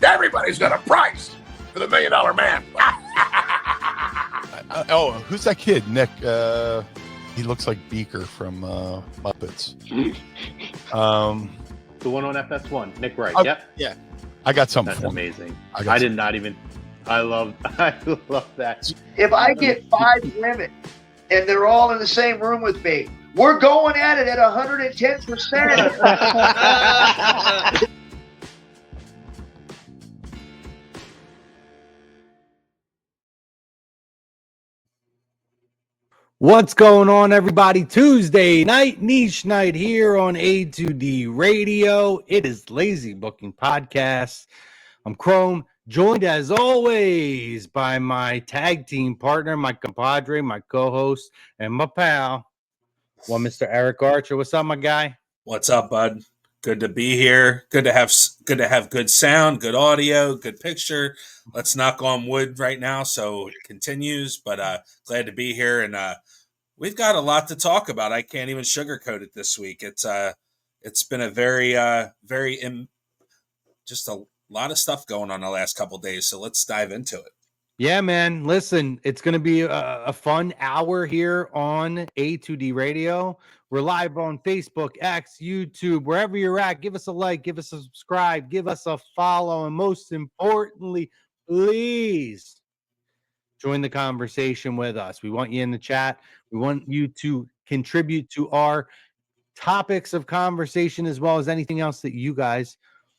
Everybody's got a price for the $1 Million Man. Who's that kid? Nick. He looks like Beaker from Muppets. The one on FS1, Nick Wright. Yep. Yeah. I got something. That's amazing. I did not even. I love that. If I get 5 women and they're all in the same room with me, we're going at it at 110%. What's going on, everybody? Tuesday night, niche night here on A2D Radio. It is Lazy Booking Podcast. I'm Chrome, joined as always by my tag team partner, my compadre, my co-host, and my pal, Mr. Eric Archer. What's up, my guy? What's up, bud? Good to be here. Good to have good sound, good audio, good picture. Let's knock on wood right now so it continues. But glad to be here, and we've got a lot to talk about. I can't even sugarcoat it this week. It's been a just a lot of stuff going on the last couple of days. So let's dive into it. Yeah, man. Listen, it's going to be a fun hour here on A2D Radio. We're live on Facebook, X, YouTube, wherever you're at. Give us a like, give us a subscribe, give us a follow, and most importantly, please join the conversation with us. We want you in the chat. We want you to contribute to our topics of conversation as well as anything else that you guys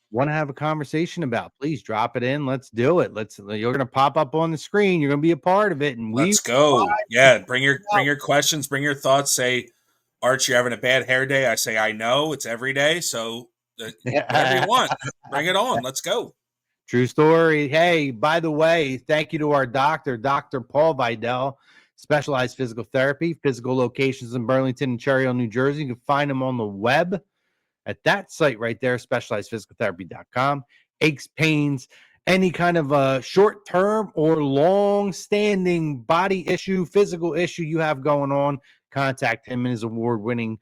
want to have a conversation about. Please drop it in. Let's do it. You're going to pop up on the screen. You're going to be a part of it. And let's go. Yeah. Bring your questions, bring your thoughts. Say, Arch, you're having a bad hair day. I say, I know it's every day. So whatever you want, bring it on. Let's go. True story. Hey, by the way, thank you to our doctor, Dr. Paul Vidal, Specialized Physical Therapy, physical locations in Burlington and Cherry Hill, New Jersey. You can find them on the web at that site right there, specializedphysicaltherapy.com. Aches, pains, any kind of short-term or long-standing body issue, physical issue you have going on, contact him and his award-winning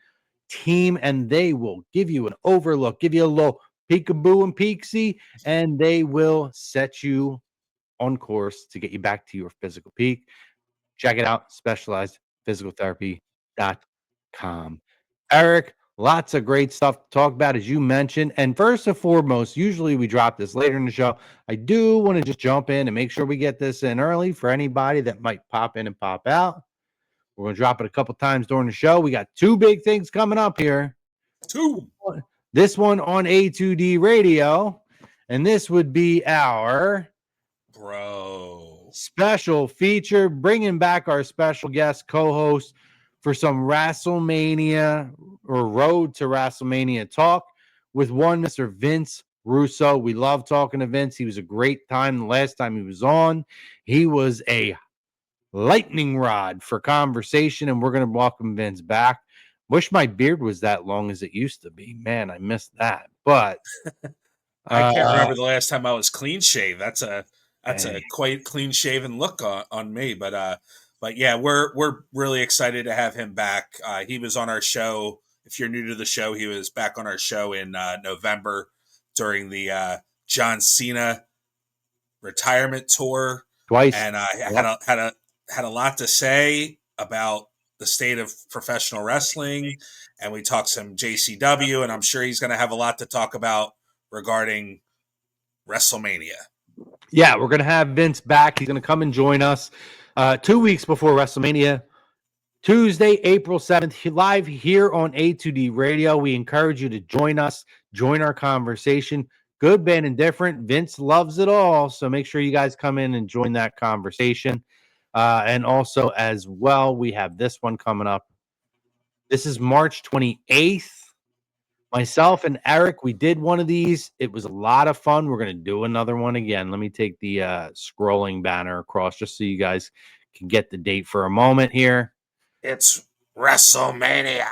team, and they will give you an overlook, give you a little peekaboo and peeksy, and they will set you on course to get you back to your physical peak. Check it out, specializedphysicaltherapy.com. Eric, lots of great stuff to talk about, as you mentioned. And first and foremost, usually we drop this later in the show. I do want to just jump in and make sure we get this in early for anybody that might pop in and pop out. We're going to drop it a couple times during the show. We got 2 big things coming up here. 2. This one on A2D Radio, and this would be our special feature, bringing back our special guest co-host for some WrestleMania or Road to WrestleMania talk with one Mr. Vince Russo. We love talking to Vince. He was a great time the last time he was on. He was a lightning rod for conversation, and we're going to welcome Vince back. Wish my beard was that long as it used to be. Man, I missed that. But I can't remember the last time I was clean shaved. That's a quite clean shaven look on me. But yeah, we're really excited to have him back. He was on our show. If you're new to the show, he was back on our show in November during the John Cena retirement tour. Twice, and had a lot to say about the state of professional wrestling, and we talked some JCW, and I'm sure he's going to have a lot to talk about regarding WrestleMania. Yeah, we're going to have Vince back. He's going to come and join us 2 weeks before WrestleMania, Tuesday, April 7th, live here on A2D Radio. We encourage you to join us, join our conversation. Good, bad, and different. Vince loves it all, so make sure you guys come in and join that conversation. And also, as well, we have this one coming up. This is March 28th. Myself and Eric, we did one of these. It was a lot of fun. We're going to do another one again. Let me take the scrolling banner across just so you guys can get the date for a moment here. It's WrestleMania.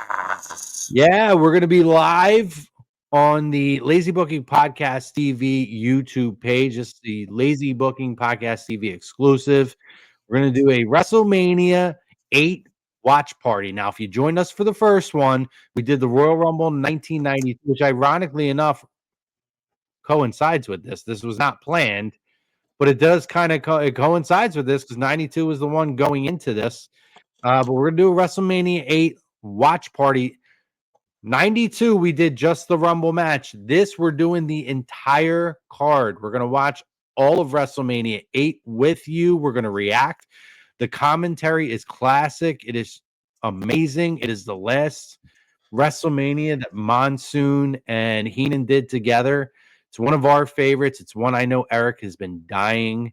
Yeah, we're going to be live on the Lazy Booking Podcast TV YouTube page. It's the Lazy Booking Podcast TV exclusive. We're going to do a WrestleMania 8 watch party. Now, if you joined us for the first one, we did the Royal Rumble in 1990, which ironically enough coincides with this. This was not planned, but it does kind of it coincides with this because 92 was the one going into this. But we're going to do a WrestleMania 8 watch party. 92, we did just the Rumble match. This, we're doing the entire card. We're going to watch all of WrestleMania 8 with you. We're going to react. The commentary is classic. It is amazing. It is the last WrestleMania that Monsoon and Heenan did together. It's one of our favorites. It's one I know Eric has been dying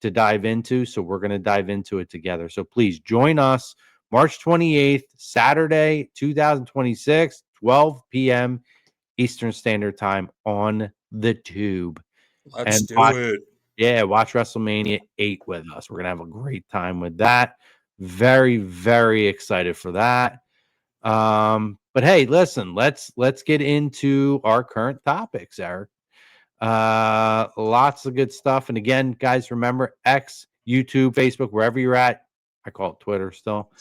to dive into, so we're going to dive into it together. So please join us March 28th, Saturday, 2026, 12 p.m. Eastern Standard Time on the Tube. Let's do it. Yeah, watch WrestleMania 8 with us. We're going to have a great time with that. Very, very excited for that. But hey, listen, let's get into our current topics, Eric. Lots of good stuff. And again, guys, remember X, YouTube, Facebook, wherever you're at. I call it Twitter still.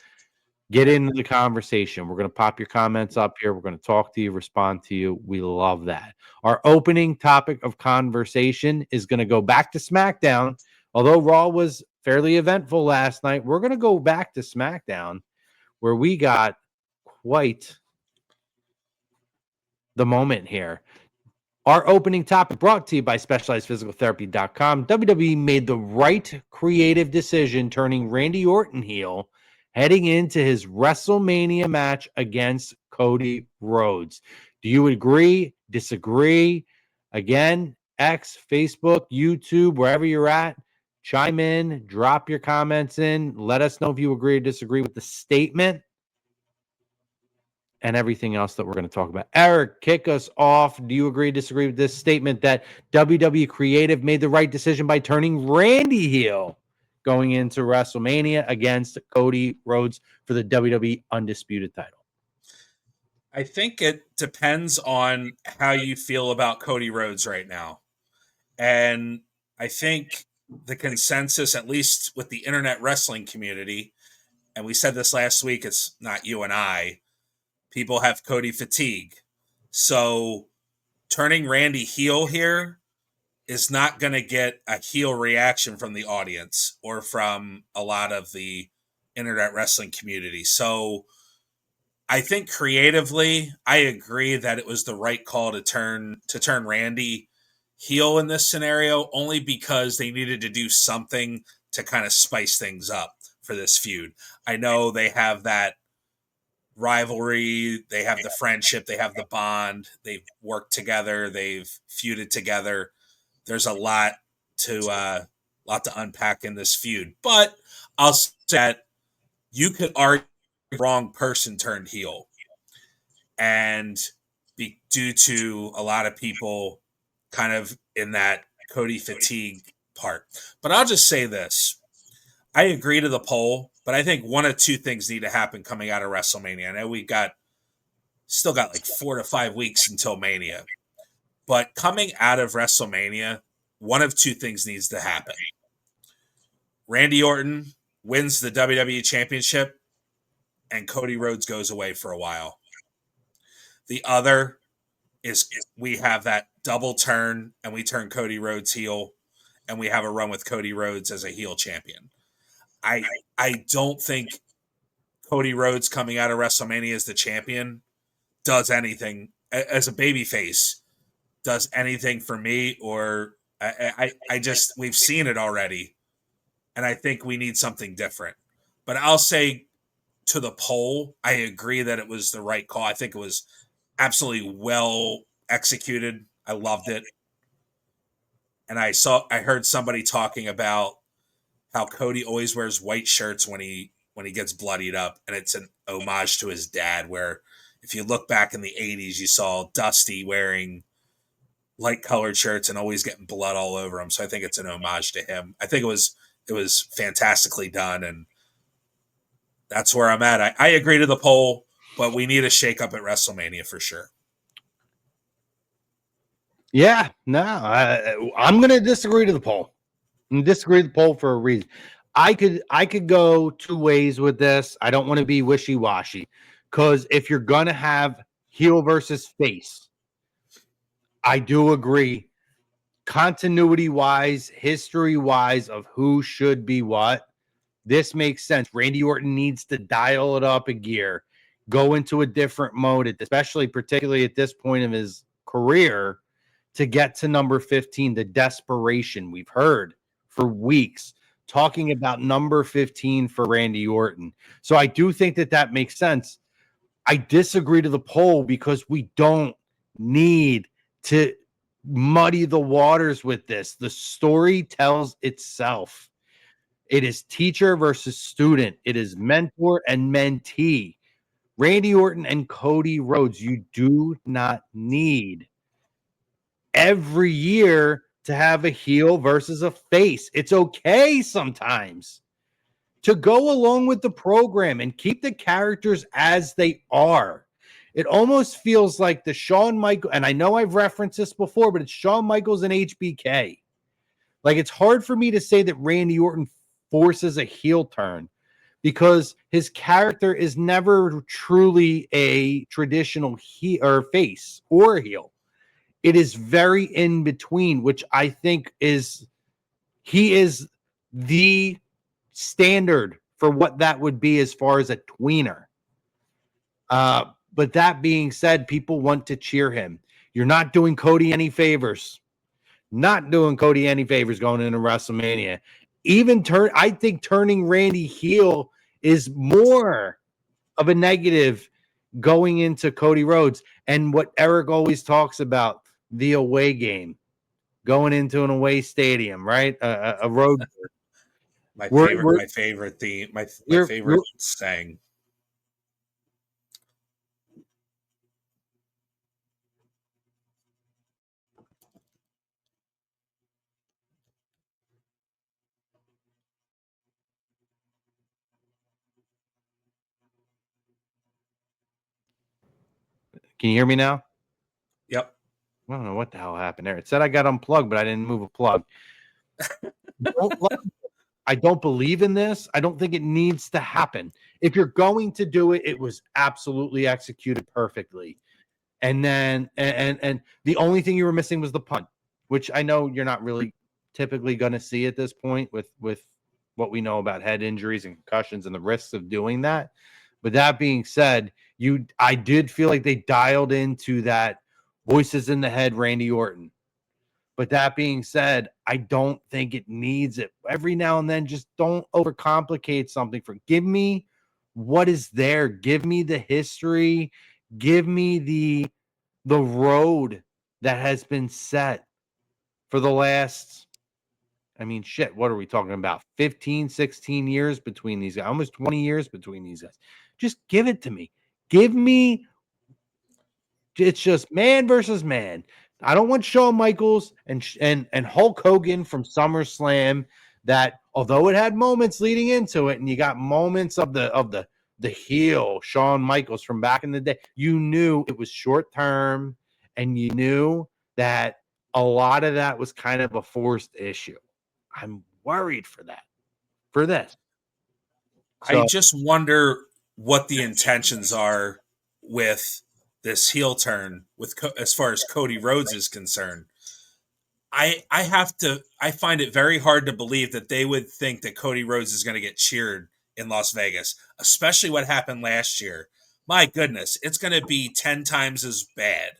Get into the conversation. We're going to pop your comments up here. We're going to talk to you, respond to you. We love that. Our opening topic of conversation is going to go back to SmackDown. Although Raw was fairly eventful last night, we're going to go back to SmackDown where we got quite the moment here. Our opening topic brought to you by SpecializedPhysicalTherapy.com. WWE made the right creative decision turning Randy Orton heel heading into his WrestleMania match against Cody Rhodes. Do you agree? Disagree? Again, X, Facebook, YouTube, wherever you're at, chime in, drop your comments in. Let us know if you agree or disagree with the statement and everything else that we're going to talk about. Eric, kick us off. Do you agree or disagree with this statement that WWE Creative made the right decision by turning Randy heel going into WrestleMania against Cody Rhodes for the WWE Undisputed title? I think it depends on how you feel about Cody Rhodes right now. And I think the consensus, at least with the internet wrestling community, and we said this last week, it's not you and I, people have Cody fatigue. So turning Randy heel here is not going to get a heel reaction from the audience or from a lot of the internet wrestling community. So I think creatively, I agree that it was the right call to turn Randy heel in this scenario, only because they needed to do something to kind of spice things up for this feud. I know they have that rivalry, they have the friendship, they have the bond, they've worked together, they've feuded together. There's a lot to unpack in this feud, but I'll say that you could argue the wrong person turned heel, and due to a lot of people kind of in that Cody fatigue part. But I'll just say this: I agree to the poll, but I think one of two things need to happen coming out of WrestleMania. I know we still got like 4 to 5 weeks until Mania. But coming out of WrestleMania, one of two things needs to happen. Randy Orton wins the WWE Championship, and Cody Rhodes goes away for a while. The other is we have that double turn, and we turn Cody Rhodes heel, and we have a run with Cody Rhodes as a heel champion. I don't think Cody Rhodes coming out of WrestleMania as the champion does anything as a babyface. Does anything for me, or I just, we've seen it already, and I think we need something different. But I'll say to the poll, I agree that it was the right call. I think it was absolutely well executed. I loved it. And I heard somebody talking about how Cody always wears white shirts when he gets bloodied up, and it's an homage to his dad, where if you look back in the 80s, you saw Dusty wearing light colored shirts and always getting blood all over him. So I think it's an homage to him. I think it was fantastically done, and that's where I'm at. I agree to the poll, but we need a shakeup at WrestleMania for sure. Yeah, no, I'm going to disagree to the poll. I'm disagree to the poll for a reason. I could go two ways with this. I don't want to be wishy-washy, because if you're going to have heel versus face, I do agree continuity wise, history wise of who should be what, this makes sense. Randy Orton needs to dial it up a gear, go into a different mode, especially particularly at this point of his career, to get to number 15. The desperation we've heard for weeks talking about number 15 for Randy Orton. So I do think that makes sense. I disagree to the poll because we don't need to muddy the waters with this. The story tells itself. It is teacher versus student. It is mentor and mentee. Randy Orton and Cody Rhodes. You do not need every year to have a heel versus a face. It's okay sometimes to go along with the program and keep the characters as they are. It almost feels like the Shawn Michaels, and I know I've referenced this before, but it's Shawn Michaels and HBK. Like, it's hard for me to say that Randy Orton forces a heel turn because his character is never truly a traditional heel or face or heel. It is very in between, which I think he is the standard for what that would be as far as a tweener. But that being said, people want to cheer him. You're not doing Cody any favors. Not doing Cody any favors going into WrestleMania. I think turning Randy heel is more of a negative going into Cody Rhodes. And what Eric always talks about, the away game, going into an away stadium, right? A road. My favorite theme, my favorite saying. Can you hear me now? Yep. I don't know what the hell happened there. It said I got unplugged, but I didn't move a plug. I don't believe in this. I don't think it needs to happen. If you're going to do it, it was absolutely executed perfectly. And then and the only thing you were missing was the punt, which I know you're not really typically going to see at this point with what we know about head injuries and concussions and the risks of doing that. But that being said, I did feel like they dialed into that voices in the head Randy Orton. But that being said, I don't think it needs it. Every now and then, just don't overcomplicate something. Give me what is there. Give me the history. Give me the road that has been set for the last, what are we talking about? 15, 16 years between these guys, almost 20 years between these guys. Just give it to me. Give me, it's just man versus man. I don't want Shawn Michaels and Hulk Hogan from SummerSlam that, although it had moments leading into it, and you got moments of the heel Shawn Michaels from back in the day, you knew it was short term, and you knew that a lot of that was kind of a forced issue. I'm worried for this. So, I just wonder what the intentions are with this heel turn as far as Cody Rhodes is concerned. I find it very hard to believe that they would think that Cody Rhodes is going to get cheered in Las Vegas, especially what happened last year. My goodness, it's going to be 10 times as bad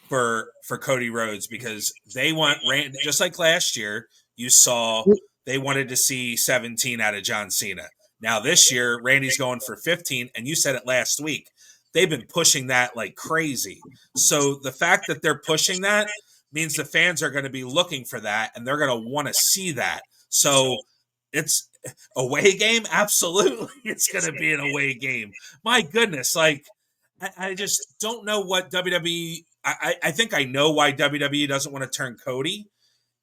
for Cody Rhodes because they want Randy, just like last year, you saw they wanted to see 17 out of John Cena. Now this year, Randy's going for 15, and you said it last week. They've been pushing that like crazy. So the fact that they're pushing that means the fans are going to be looking for that, and they're going to want to see that. So it's away game. Absolutely. It's going to be an away game. My goodness. Like, I just don't know what WWE, I think I know why WWE doesn't want to turn Cody.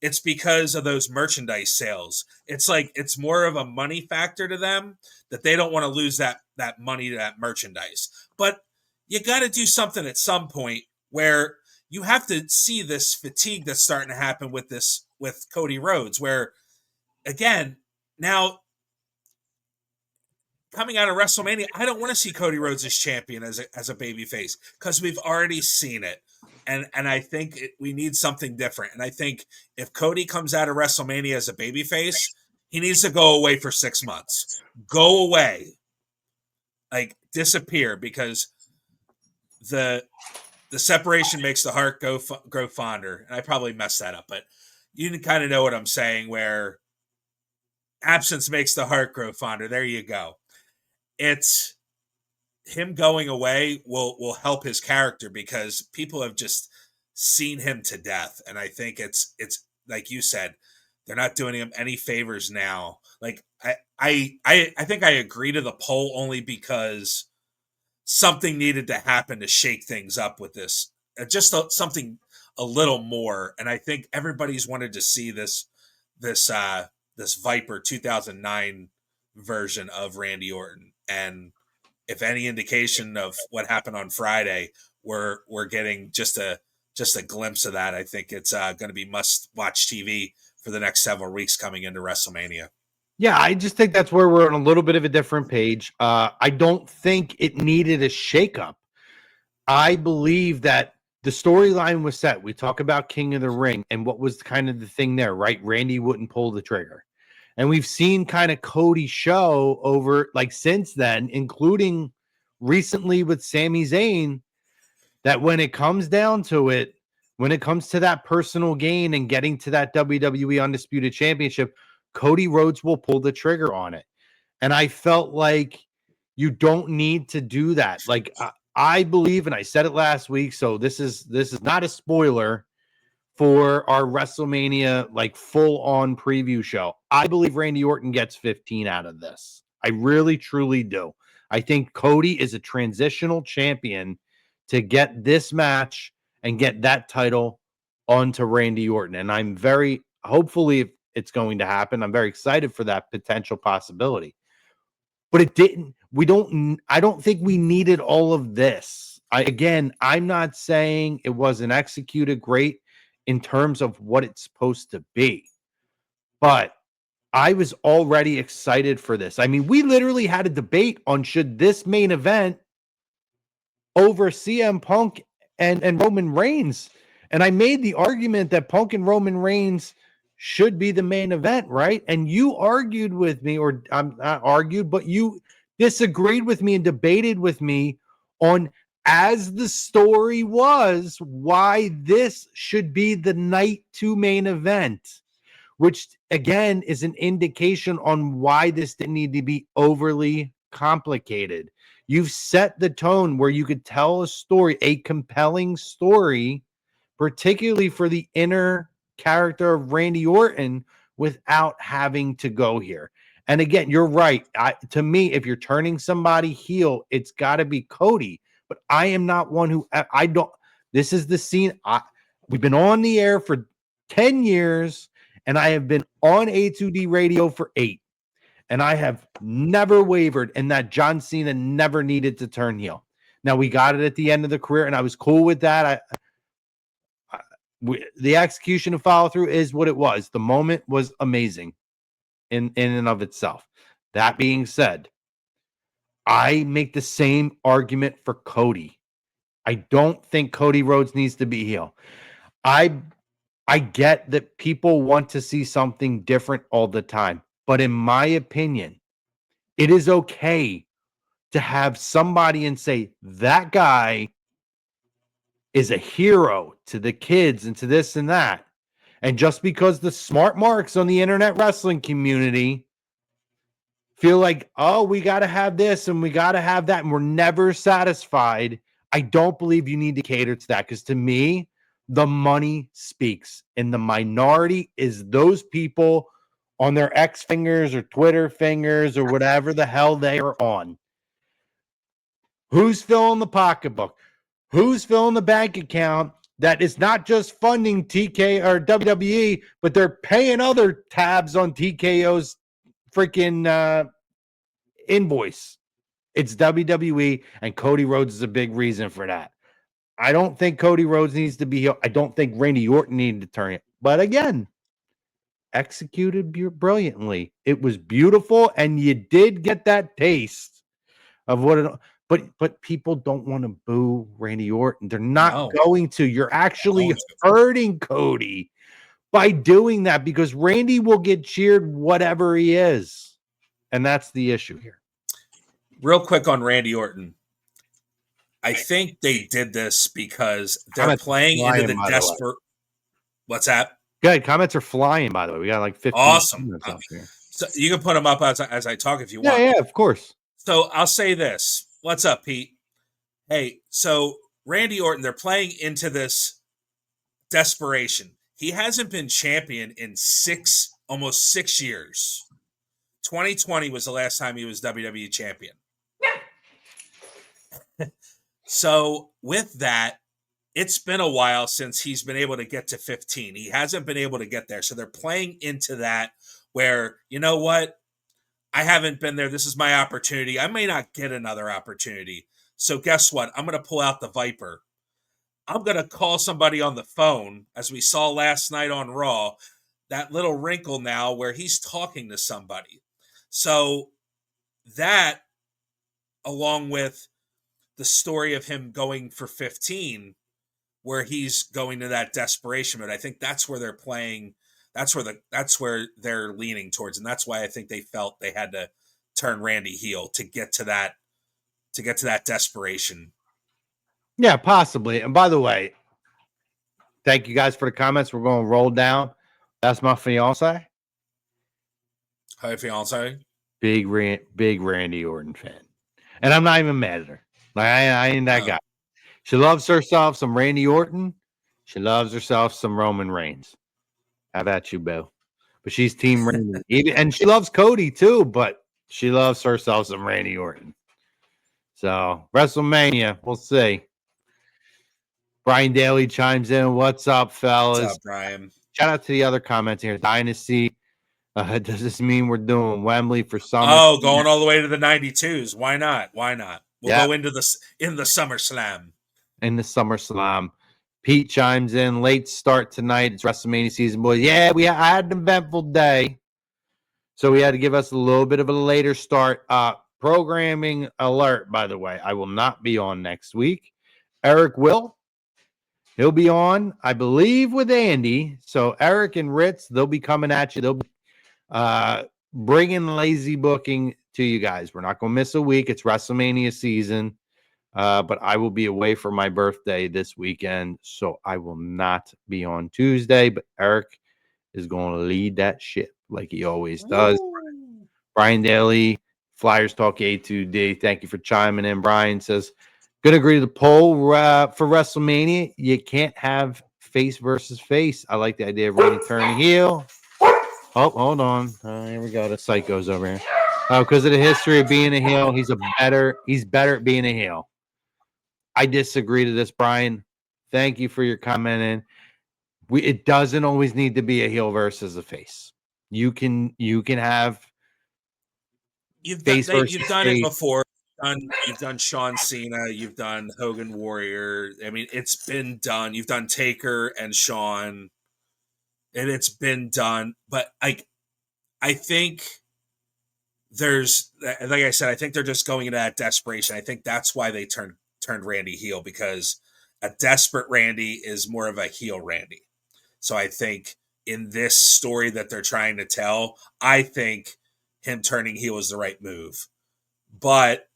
It's because of those merchandise sales. It's like, it's more of a money factor to them that they don't want to lose that money to that merchandise. But you got to do something at some point where you have to see this fatigue that's starting to happen with Cody Rhodes, where again, now coming out of WrestleMania, I don't want to see Cody Rhodes as champion as a babyface because we've already seen it. And I think we need something different. And I think if Cody comes out of WrestleMania as a babyface, he needs to go away for 6 months. Go away, like disappear, because the separation makes the heart grow fonder. And I probably messed that up, but you kind of know what I'm saying. Where absence makes the heart grow fonder. There you go. It's him going away will help his character, because people have just seen him to death. And I think it's like you said, they're not doing him any favors now. Like I think I agree to the poll only because something needed to happen to shake things up with this. Just something a little more. And I think everybody's wanted to see this Viper 2009 version of Randy Orton. And if any indication of what happened on Friday, we're getting just a glimpse of that. I think it's going to be must-watch TV for the next several weeks coming into WrestleMania. Yeah, I just think that's where we're on a little bit of a different page. I don't think it needed a shakeup. I believe that the storyline was set. We talk about King of the Ring and what was kind of the thing there, right? Randy wouldn't pull the trigger. And we've seen kind of Cody show over like since then, including recently with Sami Zayn, that when it comes down to it, when it comes to that personal gain and getting to that WWE Undisputed Championship, Cody Rhodes will pull the trigger on it. And I felt like you don't need to do that. Like I believe, and I said it last week, so this is not a spoiler for our WrestleMania like full on preview show. I believe Randy Orton gets 15 out of this. I really truly do. I think Cody is a transitional champion to get this match and get that title onto Randy Orton. And I'm very hopefully it's going to happen. I'm very excited for that potential possibility. But it didn't. I don't think we needed all of this. I'm not saying it wasn't executed great in terms of what it's supposed to be, but I was already excited for this. I mean, we literally had a debate on should this main event over CM Punk and Roman Reigns. And I made the argument that Punk and Roman Reigns should be the main event, right? And you argued with me, or I'm not argued, but you disagreed with me and debated with me on, as the story was, why this should be the night 2 main event, which again is an indication on why this didn't need to be overly complicated. You've set the tone where you could tell a story, a compelling story, particularly for the inner character of Randy Orton, without having to go here. And again, you're right. To me, if you're turning somebody heel, it's got to be Cody. But I am not one who I don't. This is the scene. We've been on the air for 10 years, and I have been on A2D radio for 8. And I have never wavered in that John Cena never needed to turn heel. Now, we got it at the end of the career, and I was cool with that. The execution and follow through is what it was. The moment was amazing in and of itself. That being said, I make the same argument for Cody. I don't think Cody Rhodes needs to be heel. I get that people want to see something different all the time, but in my opinion, it is okay to have somebody and say that guy is a hero to the kids and to this and that. And just because the smart marks on the internet wrestling community feel like, oh, we got to have this and we got to have that, and we're never satisfied, I don't believe you need to cater to that, because to me, the money speaks. And the minority is those people on their X fingers or Twitter fingers or whatever the hell they are on. Who's filling the pocketbook? Who's filling the bank account that is not just funding TK or WWE, but they're paying other tabs on TKO's freaking invoice? It's WWE, and Cody Rhodes is a big reason for that. I don't think Cody Rhodes needs to be here. I don't think Randy Orton needed to turn it. But again, executed brilliantly. It was beautiful, and you did get that taste of what it. But people don't want to boo Randy Orton. They're not No. going to. You're actually Going to. hurting Cody by doing that because Randy will get cheered whatever he is. And that's the issue here. Real quick on Randy Orton. I think they did this because they're Comments playing flying, into the by the way. desperate. What's that? Good. Comments are flying, by the way. We got like 15 Awesome. minutes up here. So you can put them up as I talk if you want. Yeah, of course. So I'll say this. What's up, Pete? Hey, so Randy Orton, they're playing into this desperation. He hasn't been champion in almost 6 years. 2020 was the last time he was WWE champion. So with that, it's been a while since he's been able to get to 15. He hasn't been able to get there. So they're playing into that where, you know what? I haven't been there. This is my opportunity. I may not get another opportunity. So guess what? I'm going to pull out the Viper. I'm going to call somebody on the phone, as we saw last night on Raw, that little wrinkle now where he's talking to somebody. So that, along with the story of him going for 15, where he's going to that desperation mode, I think that's where they're playing. That's where they're leaning towards, and that's why I think they felt they had to turn Randy heel to get to that desperation. Yeah, possibly. And by the way, thank you guys for the comments. We're going to roll down. That's my fiance. Hi, fiance. Big Randy Orton fan, and I'm not even mad at her. Like I ain't that guy. She loves herself some Randy Orton. She loves herself some Roman Reigns. How about you, Bill? But she's Team Randy, and she loves Cody too. But she loves herself some Randy Orton. So WrestleMania, we'll see. Brian Daly chimes in. What's up, fellas? What's up, Brian? Shout out to the other comments here. Dynasty. Does this mean we're doing Wembley for summer? Oh, going all the way to the 92s. Why not? Why not? We'll Yeah. go into the SummerSlam. In the SummerSlam. Pete chimes in. Late start tonight. It's WrestleMania season, boys. Yeah, I had an eventful day, so we had to give us a little bit of a later start. Programming alert, by the way. I will not be on next week. Eric will. He'll be on, I believe, with Andy. So Eric and Ritz, they'll be coming at you. They'll be bringing lazy booking to you guys. We're not going to miss a week. It's WrestleMania season. But I will be away for my birthday this weekend, so I will not be on Tuesday. But Eric is going to lead that ship like he always does. Ooh. Brian Daly, Flyers Talk A2D. Thank you for chiming in. Brian says, "Gonna agree to the poll for WrestleMania. You can't have face versus face. I like the idea of Randy turning heel." Oh, hold on. Here we go. The psychos over here. Oh, because of the history of being a heel, he's better at being a heel. I disagree to this, Brian. Thank you for your comment in. It doesn't always need to be a heel versus a face. You can have You've face done versus it face. before. You've done Shawn Cena. You've done Hogan Warrior. I mean, it's been done. You've done Taker and Shawn, and it's been done. But I think there's, like I said, I think they're just going into that desperation. I think that's why they turned Randy heel, because a desperate Randy is more of a heel Randy. So I think in this story that they're trying to tell, I think him turning heel is the right move. But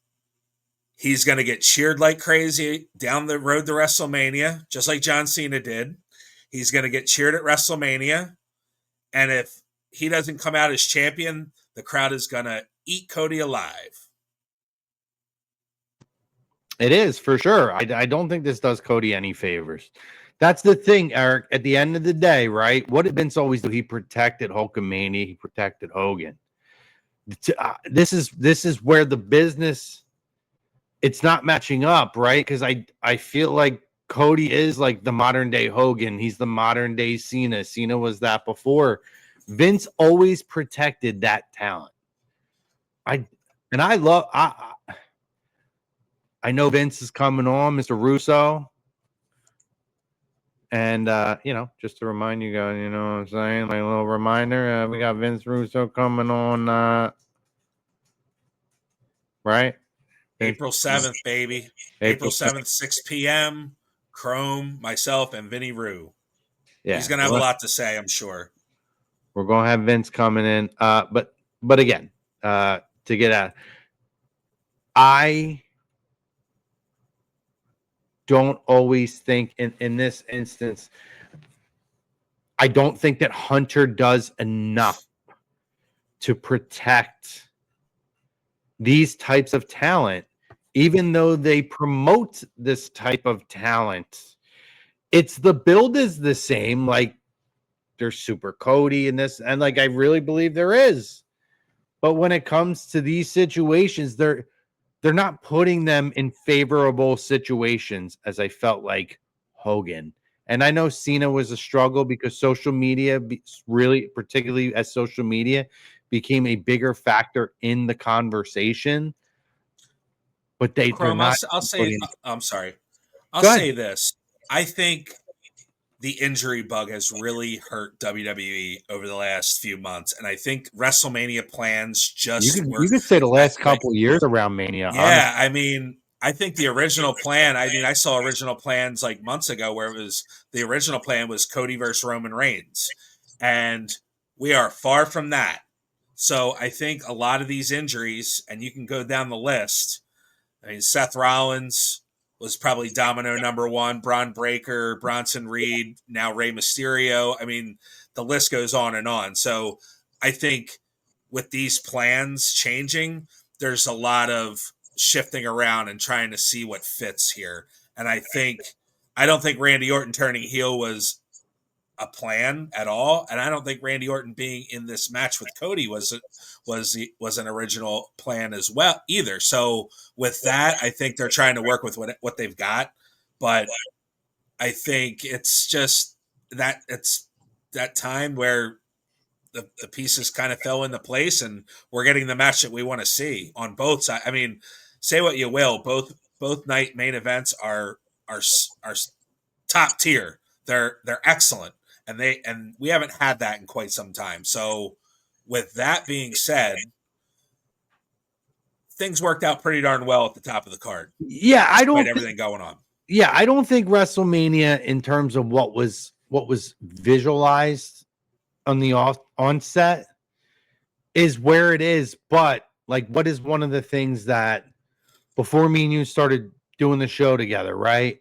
he's going to get cheered like crazy down the road to WrestleMania, just like John Cena did. He's going to get cheered at WrestleMania. And if he doesn't come out as champion, the crowd is going to eat Cody alive. It is, for sure. I don't think this does Cody any favors. That's the thing, Eric. At the end of the day, right? What did Vince always do? He protected Hulkamania. He protected Hogan. This is where the business, it's not matching up, right? Because I feel like Cody is like the modern day Hogan. He's the modern day Cena. Cena was that before. Vince always protected that talent. I know Vince is coming on, Mr. Russo. And, just to remind you guys, you know what I'm saying? Like a little reminder, we got Vince Russo coming on, right? April 7th, baby. April 7th, 6 p.m. Chrome, myself, and Vinny Rue. Yeah, he's gonna have a lot to say, I'm sure. We're gonna have Vince coming in. But again, to get at, I don't always think in this instance, I don't think that Hunter does enough to protect these types of talent, even though they promote this type of talent. It's the build is the same. Like there's Super Cody in this, and like I really believe there is. But when it comes to these situations, they're not putting them in favorable situations, as I felt like Hogan. And I know Cena was a struggle because social media really, particularly as social media became a bigger factor in the conversation. But they're not. I'll say, I'm sorry. I'll say this. I think the injury bug has really hurt WWE over the last few months. And I think WrestleMania plans just you could say the last couple of years around Mania. Yeah, honestly. I mean, I think the original plan, I saw original plans like months ago where the original plan was Cody versus Roman Reigns. And we are far from that. So I think a lot of these injuries, and you can go down the list. I mean, Seth Rollins was probably domino number one, Braun Breaker, Bronson Reed, now Rey Mysterio. I mean, the list goes on and on. So I think with these plans changing, there's a lot of shifting around and trying to see what fits here. And I don't think Randy Orton turning heel was a plan at all. And I don't think Randy Orton being in this match with Cody was an original plan as well either. So with that, I think they're trying to work with what they've got, but I think it's just that it's that time where the pieces kind of fell into place and we're getting the match that we want to see on both sides. I mean, say what you will, both night main events are top tier. They're excellent. And we haven't had that in quite some time. So with that being said, things worked out pretty darn well at the top of the card. Yeah, I don't everything going on. Yeah, I don't think WrestleMania, in terms of what was visualized on the onset, is where it is. But like, what is one of the things that before me and you started doing the show together, right?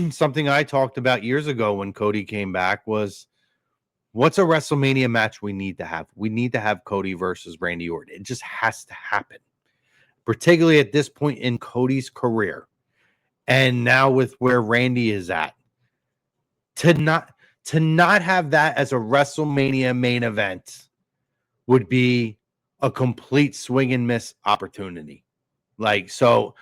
Something I talked about years ago when Cody came back was, what's a WrestleMania match we need to have? We need to have Cody versus Randy Orton. It just has to happen, particularly at this point in Cody's career. And now with where Randy is at, to not have that as a WrestleMania main event would be a complete swing and miss opportunity. Like, so,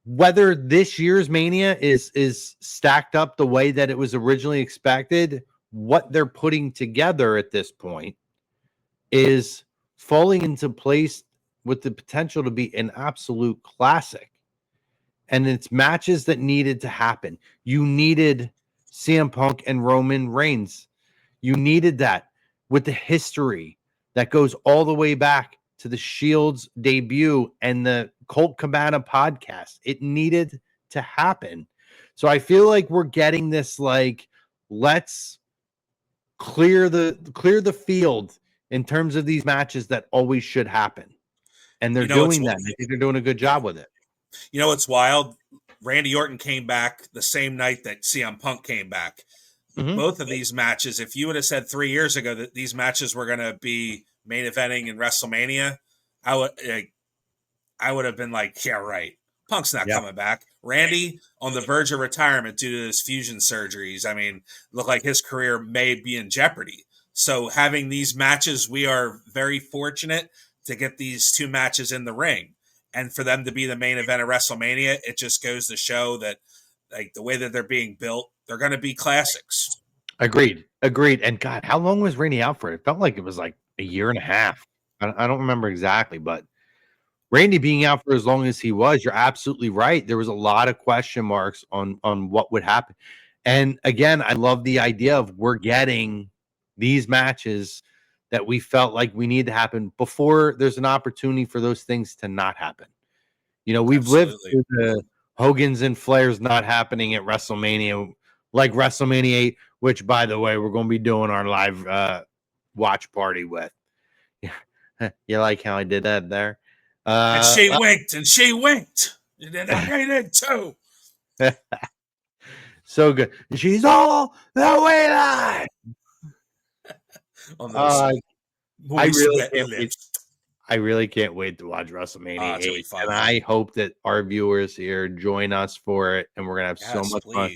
whether this year's Mania is stacked up the way that it was originally expected, what they're putting together at this point is falling into place with the potential to be an absolute classic. And it's matches that needed to happen. You needed CM Punk and Roman Reigns. You needed that with the history that goes all the way back to the Shield's debut and the Colt Cabana podcast. It needed to happen. So I feel like we're getting this, like, let's clear the field in terms of these matches that always should happen. And they're doing that. I think they're doing a good job with it. You know what's wild? Randy Orton came back the same night that CM Punk came back. Mm-hmm. Both of these matches, if you would have said 3 years ago that these matches were going to be main eventing in WrestleMania, I would have been like, yeah, right. Punk's not coming back. Randy on the verge of retirement due to his fusion surgeries. I mean, looked like his career may be in jeopardy. So having these matches, we are very fortunate to get these two matches in the ring. And for them to be the main event of WrestleMania, it just goes to show that, like, the way that they're being built, they're going to be classics. Agreed. And God, how long was Randy out for? It felt like it was like a year and a half. I don't remember exactly, but Randy being out for as long as he was, you're absolutely right. There was a lot of question marks on what would happen. And again, I love the idea of we're getting these matches that we felt like we need to happen before there's an opportunity for those things to not happen. You know, we've lived Absolutely. through the Hogan's and Flair's not happening at WrestleMania, like WrestleMania 8, which, by the way, we're going to be doing our live watch party with. You like how I did that there? And she winked, and she winked. And then I did too. So good. She's all the way live. On those moist, wet lips. I really can't wait to watch WrestleMania It's gonna be 8. fun. And I hope that our viewers here join us for it. And we're going to have so much fun.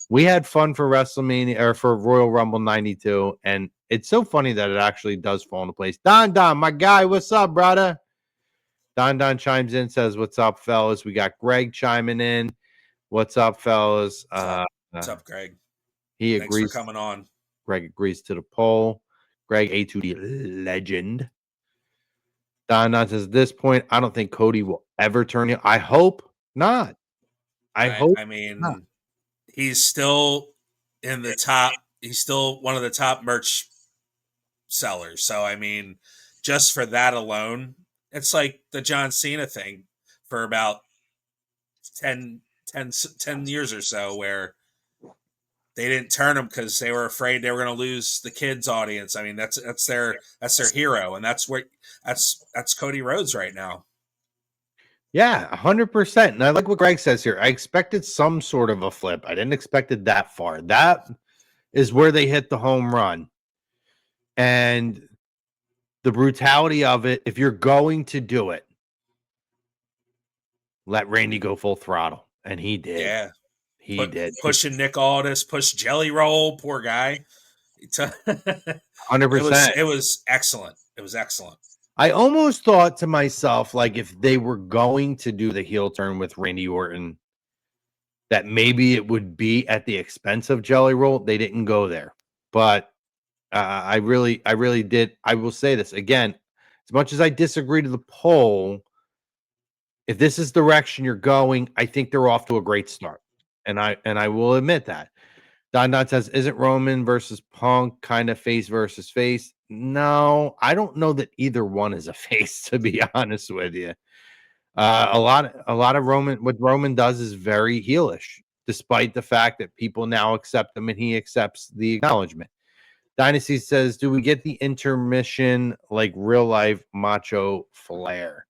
We had fun for WrestleMania or for Royal Rumble 92. And it's so funny that it actually does fall into place. Don, my guy, what's up, brother? Don chimes in, says, what's up, fellas? We got Greg chiming in. What's up, fellas? What's up, Greg? He Thanks agrees. for coming on. Greg agrees to the poll. Greg, A2D legend. Don says, at this point, I don't think Cody will ever turn you. I hope not. I mean, he's still in the top. He's still one of the top merch sellers. So, I mean, just for that alone, it's like the John Cena thing for about 10 years or so, where they didn't turn him because they were afraid they were going to lose the kids' audience. I mean, that's their hero, and that's Cody Rhodes right now. Yeah, 100%. And I like what Greg says here. I expected some sort of a flip. I didn't expect it that far. That is where they hit the home run. And the brutality of it, if you're going to do it, let Randy go full throttle. And he did. Yeah. He did. Pushing Nick Aldis, push Jelly Roll, poor guy. 100%. It was excellent. It was excellent. I almost thought to myself, like, if they were going to do the heel turn with Randy Orton, that maybe it would be at the expense of Jelly Roll. They didn't go there. But I really did. I will say this again, as much as I disagree to the poll, if this is the direction you're going, I think they're off to a great start. And I will admit that. Don says, isn't Roman versus Punk kind of face versus face? No, I don't know that either one is a face, to be honest with you. A lot of Roman, what Roman does is very heelish, despite the fact that people now accept him and he accepts the acknowledgement. Dynasty says, do we get the intermission like real life Macho Flair?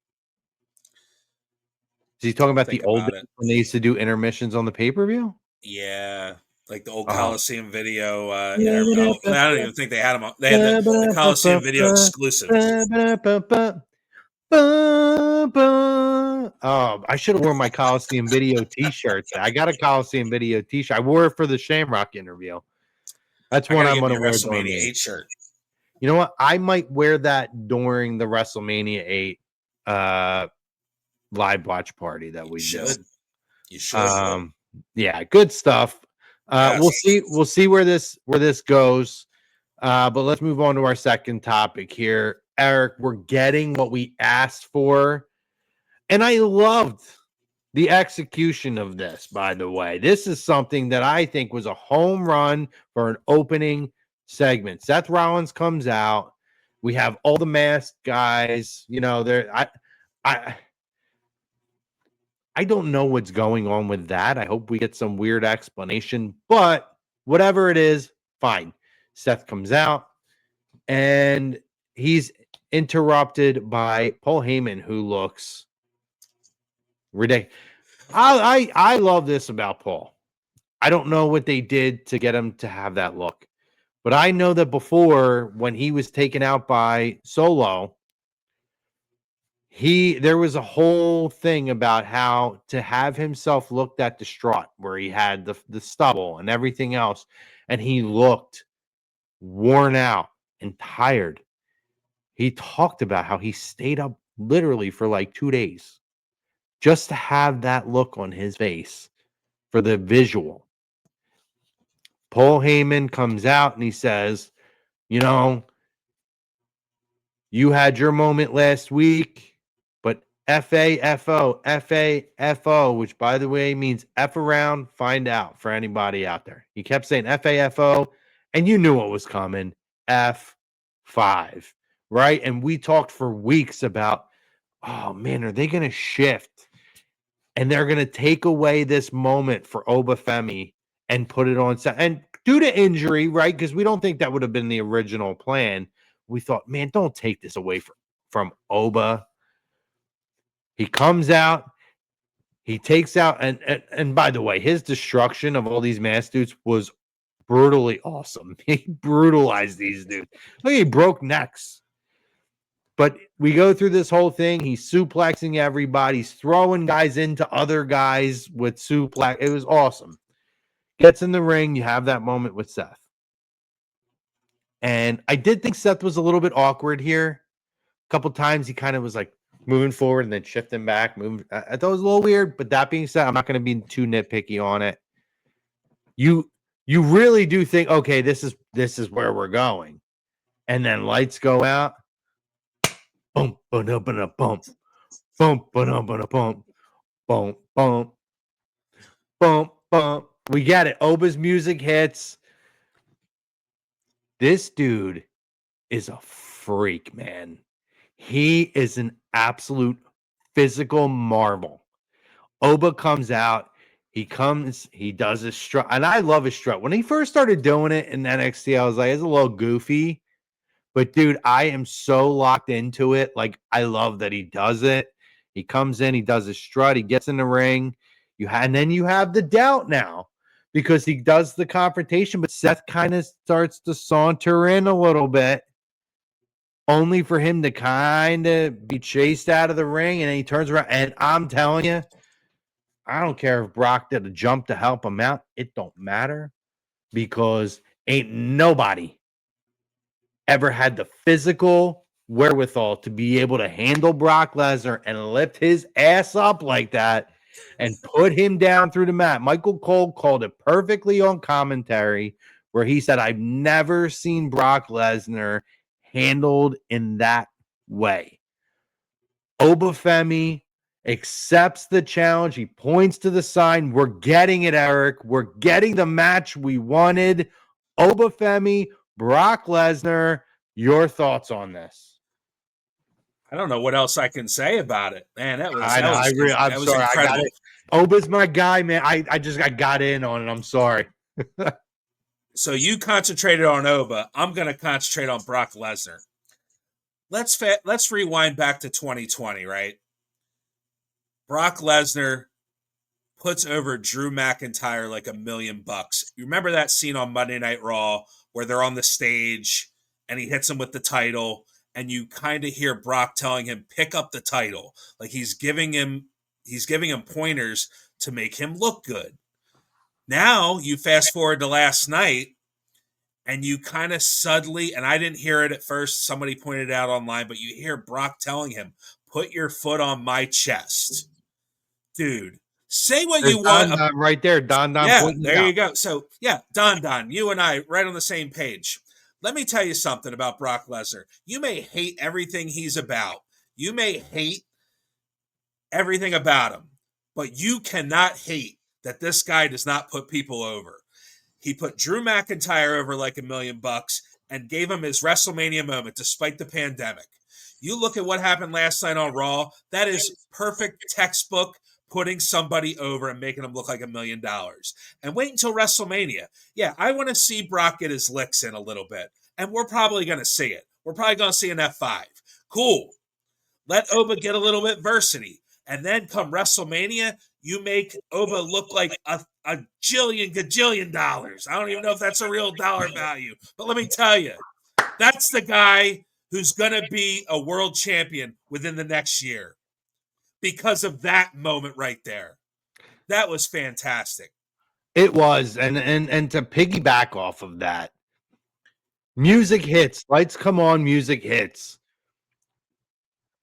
Is he talking about the old days when they used to do intermissions on the pay-per-view? Yeah, like the old Coliseum video. I don't even think they had them on. They had the Coliseum video exclusive. Oh, I should have worn my Coliseum video t-shirt. I got a Coliseum video t-shirt. I wore it for the Shamrock interview. That's one I'm going to wear. WrestleMania 8 shirt. You know what? I might wear that during the WrestleMania 8 live watch party that we do. You should. Yeah, good stuff. Yes. We'll see where this goes. But let's move on to our second topic here. Eric, we're getting what we asked for. And I loved the execution of this, by the way. This is something that I think was a home run for an opening segment. Seth Rollins comes out. We have all the masked guys. You know, I don't know what's going on with that. I hope we get some weird explanation. But whatever it is, fine. Seth comes out, and he's interrupted by Paul Heyman, who looks ridiculous. I love this about Paul. I don't know what they did to get him to have that look, but I know that before, when he was taken out by Solo, there was a whole thing about how to have himself look that distraught, where he had the stubble and everything else, and he looked worn out and tired. He talked about how he stayed up literally for like 2 days just to have that look on his face for the visual. Paul Heyman comes out and he says, you know, you had your moment last week, but F-A-F-O, which, by the way, means F around, find out, for anybody out there. He kept saying F-A-F-O, and you knew what was coming, F5, right? And we talked for weeks about, oh, man, are they going to shift and they're going to take away this moment for Oba Femi and put it on set. And due to injury, right? Because we don't think that would have been the original plan. We thought, man, don't take this away from Oba. He comes out, he takes out, and by the way, his destruction of all these masked dudes was brutally awesome. He brutalized these dudes. Look, he broke necks. But we go through this whole thing. He's suplexing everybody. He's throwing guys into other guys with suplex. It was awesome. Gets in the ring. You have that moment with Seth. And I did think Seth was a little bit awkward here. A couple times he kind of was like moving forward and then shifting back. I thought it was a little weird. But that being said, I'm not going to be too nitpicky on it. You really do think, okay, this is where we're going. And then lights go out. Boom, boom, boom, boom, boom, boom, boom, boom, boom, boom, boom, boom. We get it. Oba's music hits. This dude is a freak, man. He is an absolute physical marvel. Oba comes out. He does his strut. And I love his strut. When he first started doing it in NXT, I was like, it's a little goofy. But, dude, I am so locked into it. Like, I love that he does it. He comes in, he does his strut, he gets in the ring. And then you have the doubt now because he does the confrontation, but Seth kind of starts to saunter in a little bit, only for him to kind of be chased out of the ring. And then he turns around. And I'm telling you, I don't care if Brock did a jump to help him out. It don't matter because ain't nobody ever had the physical wherewithal to be able to handle Brock Lesnar and lift his ass up like that and put him down through the mat. Michael Cole called it perfectly on commentary where he said, I've never seen Brock Lesnar handled in that way. Oba Femi accepts the challenge. He points to the sign. We're getting it, Eric. We're getting the match we wanted. Oba Femi, Brock Lesnar, your thoughts on this? I don't know what else I can say about it, man. That was sorry. incredible. I got it. Oba's my guy, man. I got in on it. I'm sorry. So you concentrated on Oba. I'm going to concentrate on Brock Lesnar. Let's rewind back to 2020, right? Brock Lesnar puts over Drew McIntyre like $1 million. You remember that scene on Monday Night Raw where they're on the stage and he hits him with the title and you kind of hear Brock telling him, pick up the title. Like he's giving him pointers to make him look good. Now you fast forward to last night and you kind of suddenly, and I didn't hear it at first, somebody pointed it out online, but you hear Brock telling him, put your foot on my chest. Dude, say what you want. Don right there. Don. Yeah, there you go. So, yeah, Don, you and I right on the same page. Let me tell you something about Brock Lesnar. You may hate everything he's about. You may hate everything about him, but you cannot hate that this guy does not put people over. He put Drew McIntyre over like $1 million and gave him his WrestleMania moment despite the pandemic. You look at what happened last night on Raw. That is perfect textbook putting somebody over and making them look like $1 million. And wait until WrestleMania. Yeah, I want to see Brock get his licks in a little bit. And we're probably going to see it. We're probably going to see an F5. Cool. Let Oba get a little bit adversity. And then come WrestleMania, you make Oba look like a gajillion dollars. I don't even know if that's a real dollar value. But let me tell you, that's the guy who's going to be a world champion within the next year. Because of that moment right there. That was fantastic. It was. And to piggyback off of that, music hits. Lights come on, music hits.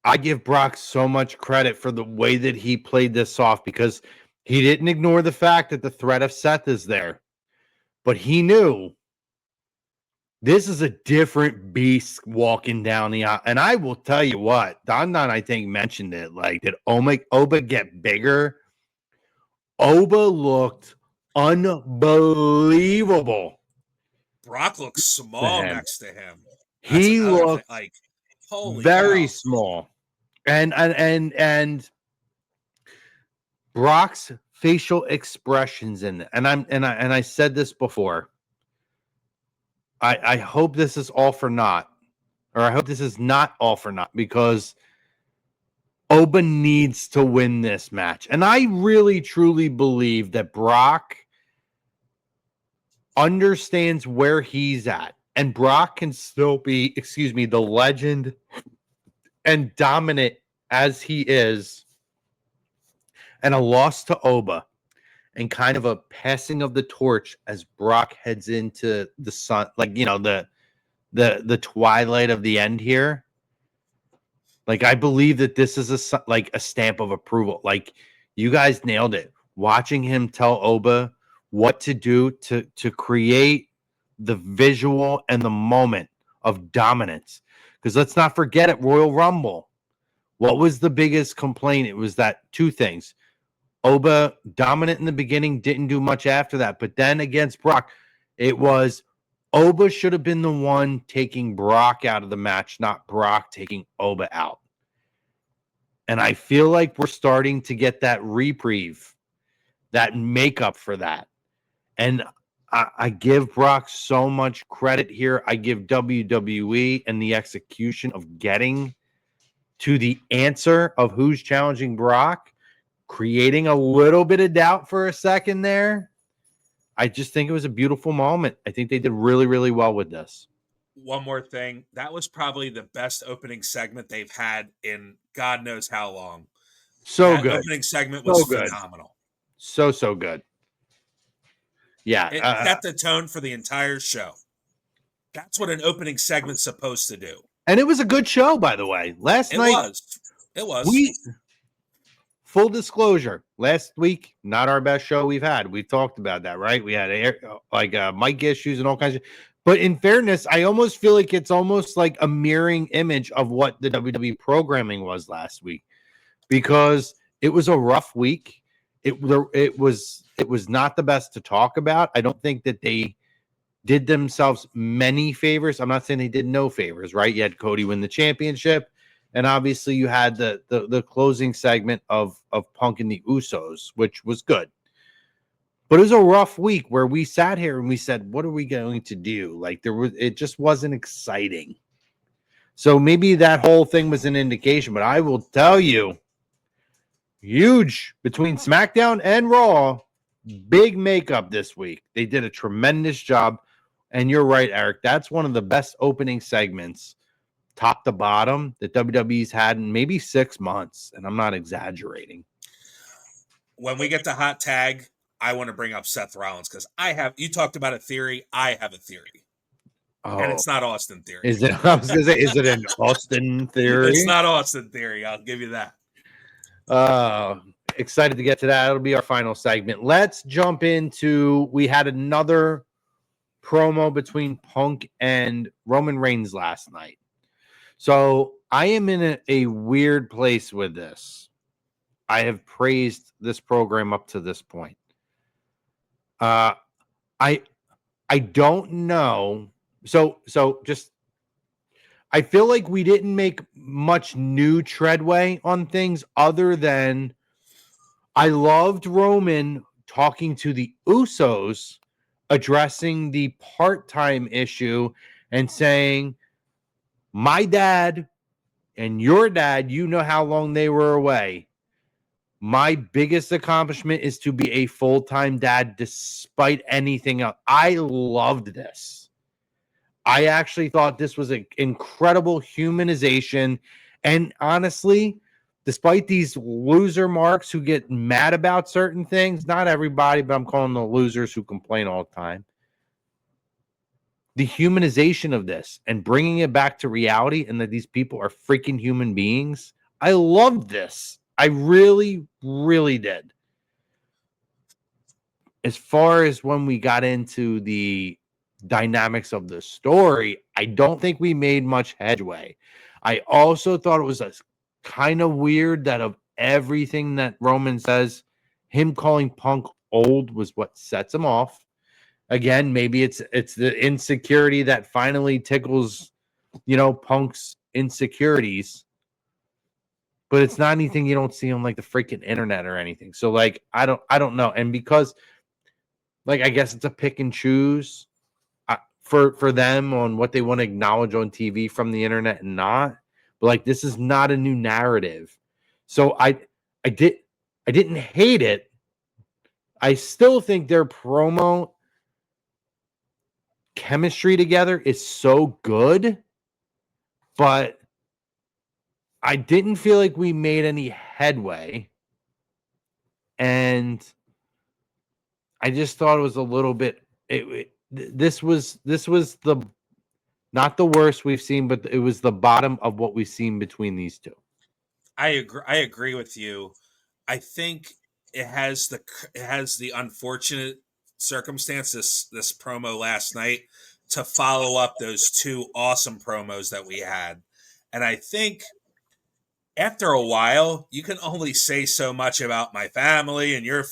I give Brock so much credit for the way that he played this off because he didn't ignore the fact that the threat of Seth is there. But he knew this is a different beast walking down the aisle. And I will tell you what, Don, I think, mentioned it. Like, did Oba get bigger? Oba looked unbelievable. Brock looks small next to him. He looked like holy very cow. Small. And Brock's facial expressions in it, and I said this before. I hope this is all for naught, or I hope this is not all for naught, because Oba needs to win this match. And I really, truly believe that Brock understands where he's at. And Brock can still be, the legend and dominant as he is. And a loss to Oba and kind of a passing of the torch as Brock heads into the sun, like, the twilight of the end here. Like, I believe that this is a stamp of approval. Like, you guys nailed it. Watching him tell Oba what to do to create the visual and the moment of dominance. Because let's not forget, at Royal Rumble, what was the biggest complaint? It was that two things. Oba dominant in the beginning, didn't do much after that. But then against Brock, it was Oba should have been the one taking Brock out of the match, not Brock taking Oba out. And I feel like we're starting to get that reprieve, that makeup for that. And I give Brock so much credit here. I give WWE and the execution of getting to the answer of who's challenging Brock, creating a little bit of doubt for a second there. I just think it was a beautiful moment. I think they did really, really well with this. One more thing. That was probably the best opening segment they've had in God knows how long. So good. Opening segment was phenomenal. So good. Yeah. It set the tone for the entire show. That's what an opening segment's supposed to do. And it was a good show, by the way. Last night. It was. Full disclosure, last week, not our best show we've had. We talked about that, right? We had mic issues and all kinds of. But in fairness, I almost feel like it's almost like a mirroring image of what the WWE programming was last week, because it was a rough week. It was not the best to talk about. I don't think that they did themselves many favors. I'm not saying they did no favors, right? You had Cody win the championship. And obviously you had the closing segment of Punk and the Usos, which was good. But it was a rough week where we sat here and we said, what are we going to do? Like, it just wasn't exciting. So maybe that whole thing was an indication, but I will tell you, huge between SmackDown and Raw, big makeup this week. They did a tremendous job. And you're right, Eric. That's one of the best opening segments, top to bottom, that WWE's had in maybe 6 months. And I'm not exaggerating. When we get to hot tag, I want to bring up Seth Rollins, because you talked about a theory. I have a theory. Oh. And it's not Austin theory. Is it? I was going to say, is it an Austin theory? It's not Austin theory. I'll give you that. Excited to get to that. It'll be our final segment. Let's jump into, we had another promo between Punk and Roman Reigns last night. So I am in a weird place with this. I have praised this program up to this point. I don't know. So just, I feel like we didn't make much new treadway on things other than I loved Roman talking to the Usos, addressing the part-time issue and saying, my dad and your dad, you know how long they were away. My biggest accomplishment is to be a full-time dad despite anything else. I loved this. I actually thought this was an incredible humanization. And honestly, despite these loser marks who get mad about certain things, not everybody, but I'm calling the losers who complain all the time, the humanization of this and bringing it back to reality and that these people are freaking human beings. I loved this. I really, really did. As far as when we got into the dynamics of the story, I don't think we made much headway. I also thought it was a kind of weird that of everything that Roman says, him calling Punk old was what sets him off. Again, maybe it's the insecurity that finally tickles, Punk's insecurities. but it's not anything you don't see on like the freaking internet or anything. So like I don't know. And because like I guess it's a pick and choose for them on what they want to acknowledge on TV from the internet and not. But like this is not a new narrative. So I didn't hate it. I still think their promo chemistry together is so good, but I didn't feel like we made any headway. And I just thought it was a little bit this was the not the worst we've seen, but it was the bottom of what we've seen between these two. I agree with you. I think it has the unfortunate circumstance this promo last night to follow up those two awesome promos that we had. And I think after a while, you can only say so much about my family and your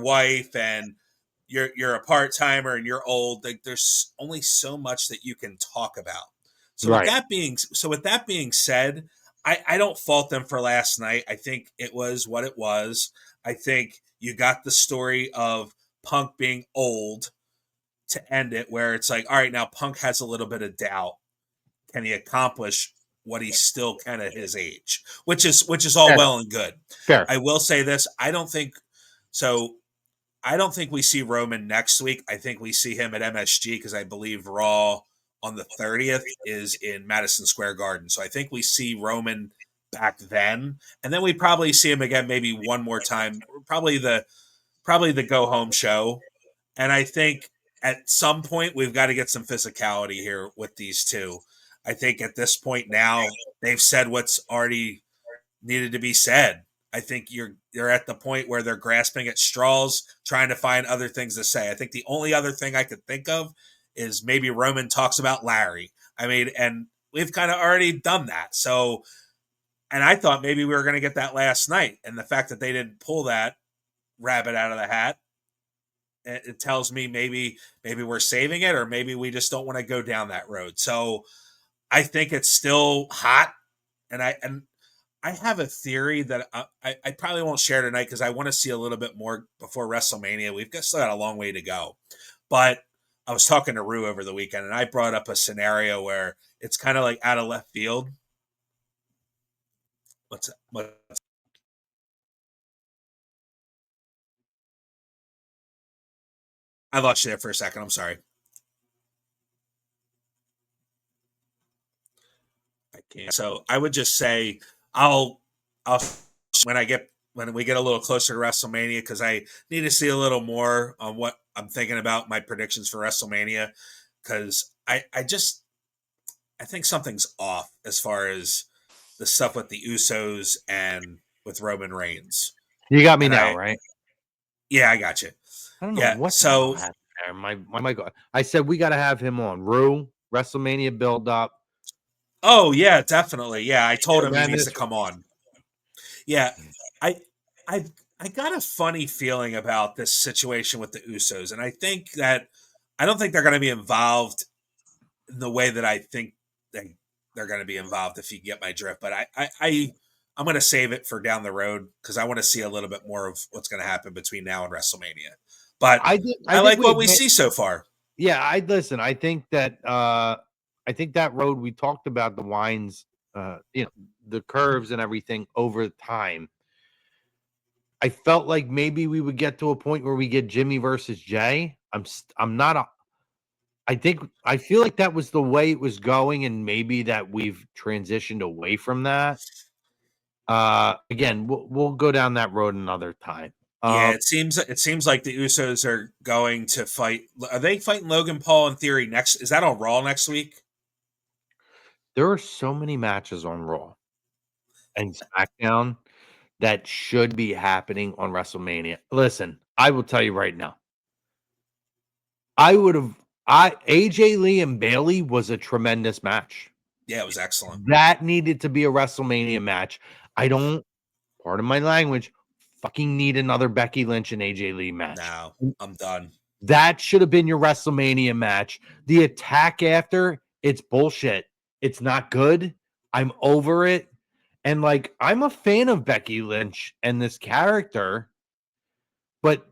wife and you're a part-timer and you're old. Like there's only so much that you can talk about. So Right. with that being said, I don't fault them for last night. I think it was what it was. I think you got the story of Punk being old to end it, where it's like, all right, now Punk has a little bit of doubt. Can he accomplish what he's still kind of his age? Which is all Fair. well and good. Fair. I will say this. I don't think we see Roman next week. I think we see him at MSG because I believe Raw on the 30th is in Madison Square Garden. So I think we see Roman back then. And then we probably see him again maybe one more time. Probably the go home show. And I think at some point we've got to get some physicality here with these two. I think at this point now they've said what's already needed to be said. I think you're at the point where they're grasping at straws, trying to find other things to say. I think the only other thing I could think of is maybe Roman talks about Larry. I mean, and we've kind of already done that. So, and I thought maybe we were going to get that last night. And the fact that they didn't pull that rabbit out of the hat, it tells me maybe we're saving it, or maybe we just don't want to go down that road. So I think it's still hot. And I have a theory that I probably won't share tonight because I want to see a little bit more before WrestleMania. We've still got a long way to go. But I was talking to Rue over the weekend, and I brought up a scenario where it's kind of like out of left field. What's I lost you there for a second. I'm sorry. I can't. So I would just say I'll when we get a little closer to WrestleMania, because I need to see a little more on what I'm thinking about my predictions for WrestleMania, because I think something's off as far as the stuff with the Usos and with Roman Reigns. You got me now, right? Yeah, I got you. I don't know what so happened there. My God. I said we got to have him on. Rue, WrestleMania build up. Oh yeah, definitely. Yeah, I told him he needs to come on. Yeah, I got a funny feeling about this situation with the Usos, and I don't think they're going to be involved in the way that I think they're going to be involved, if you get my drift. But I'm going to save it for down the road because I want to see a little bit more of what's going to happen between now and WrestleMania. But I like what we see so far. Yeah, I think that road we talked about, the wines, the curves and everything over time. I felt like maybe we would get to a point where we get Jimmy versus Jay. I feel like that was the way it was going, and maybe that we've transitioned away from that. Again, we'll go down that road another time. Yeah, it seems like the Usos are going to fight. Are they fighting Logan Paul in theory next? Is that on Raw next week? There are so many matches on Raw and SmackDown that should be happening on WrestleMania. Listen, I will tell you right now. AJ Lee and Bayley was a tremendous match. Yeah, it was excellent. That needed to be a WrestleMania match. I don't, pardon my language, fucking need another Becky Lynch and AJ Lee match. No, I'm done. That should have been your WrestleMania match. The attack after, it's bullshit. It's not good. I'm over it. And like, I'm a fan of Becky Lynch and this character, but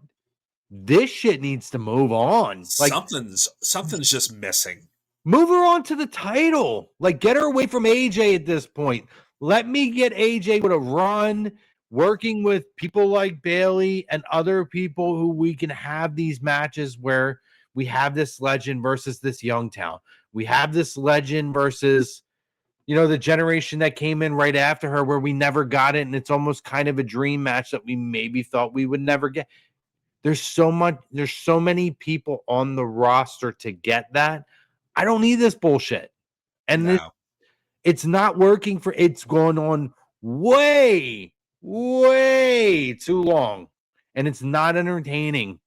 this shit needs to move on. Like, something's just missing. move her on to the title. Like, get her away from AJ at this point. Let me get AJ with a run, working with people like Bailey and other people who we can have these matches where we have this legend versus this young talent. We have this legend versus, you know, the generation that came in right after her where we never got it. And it's almost kind of a dream match that we maybe thought we would never get. There's so many people on the roster to get that. I don't need this bullshit. And it's not working it's going on way, way too long. And it's not entertaining.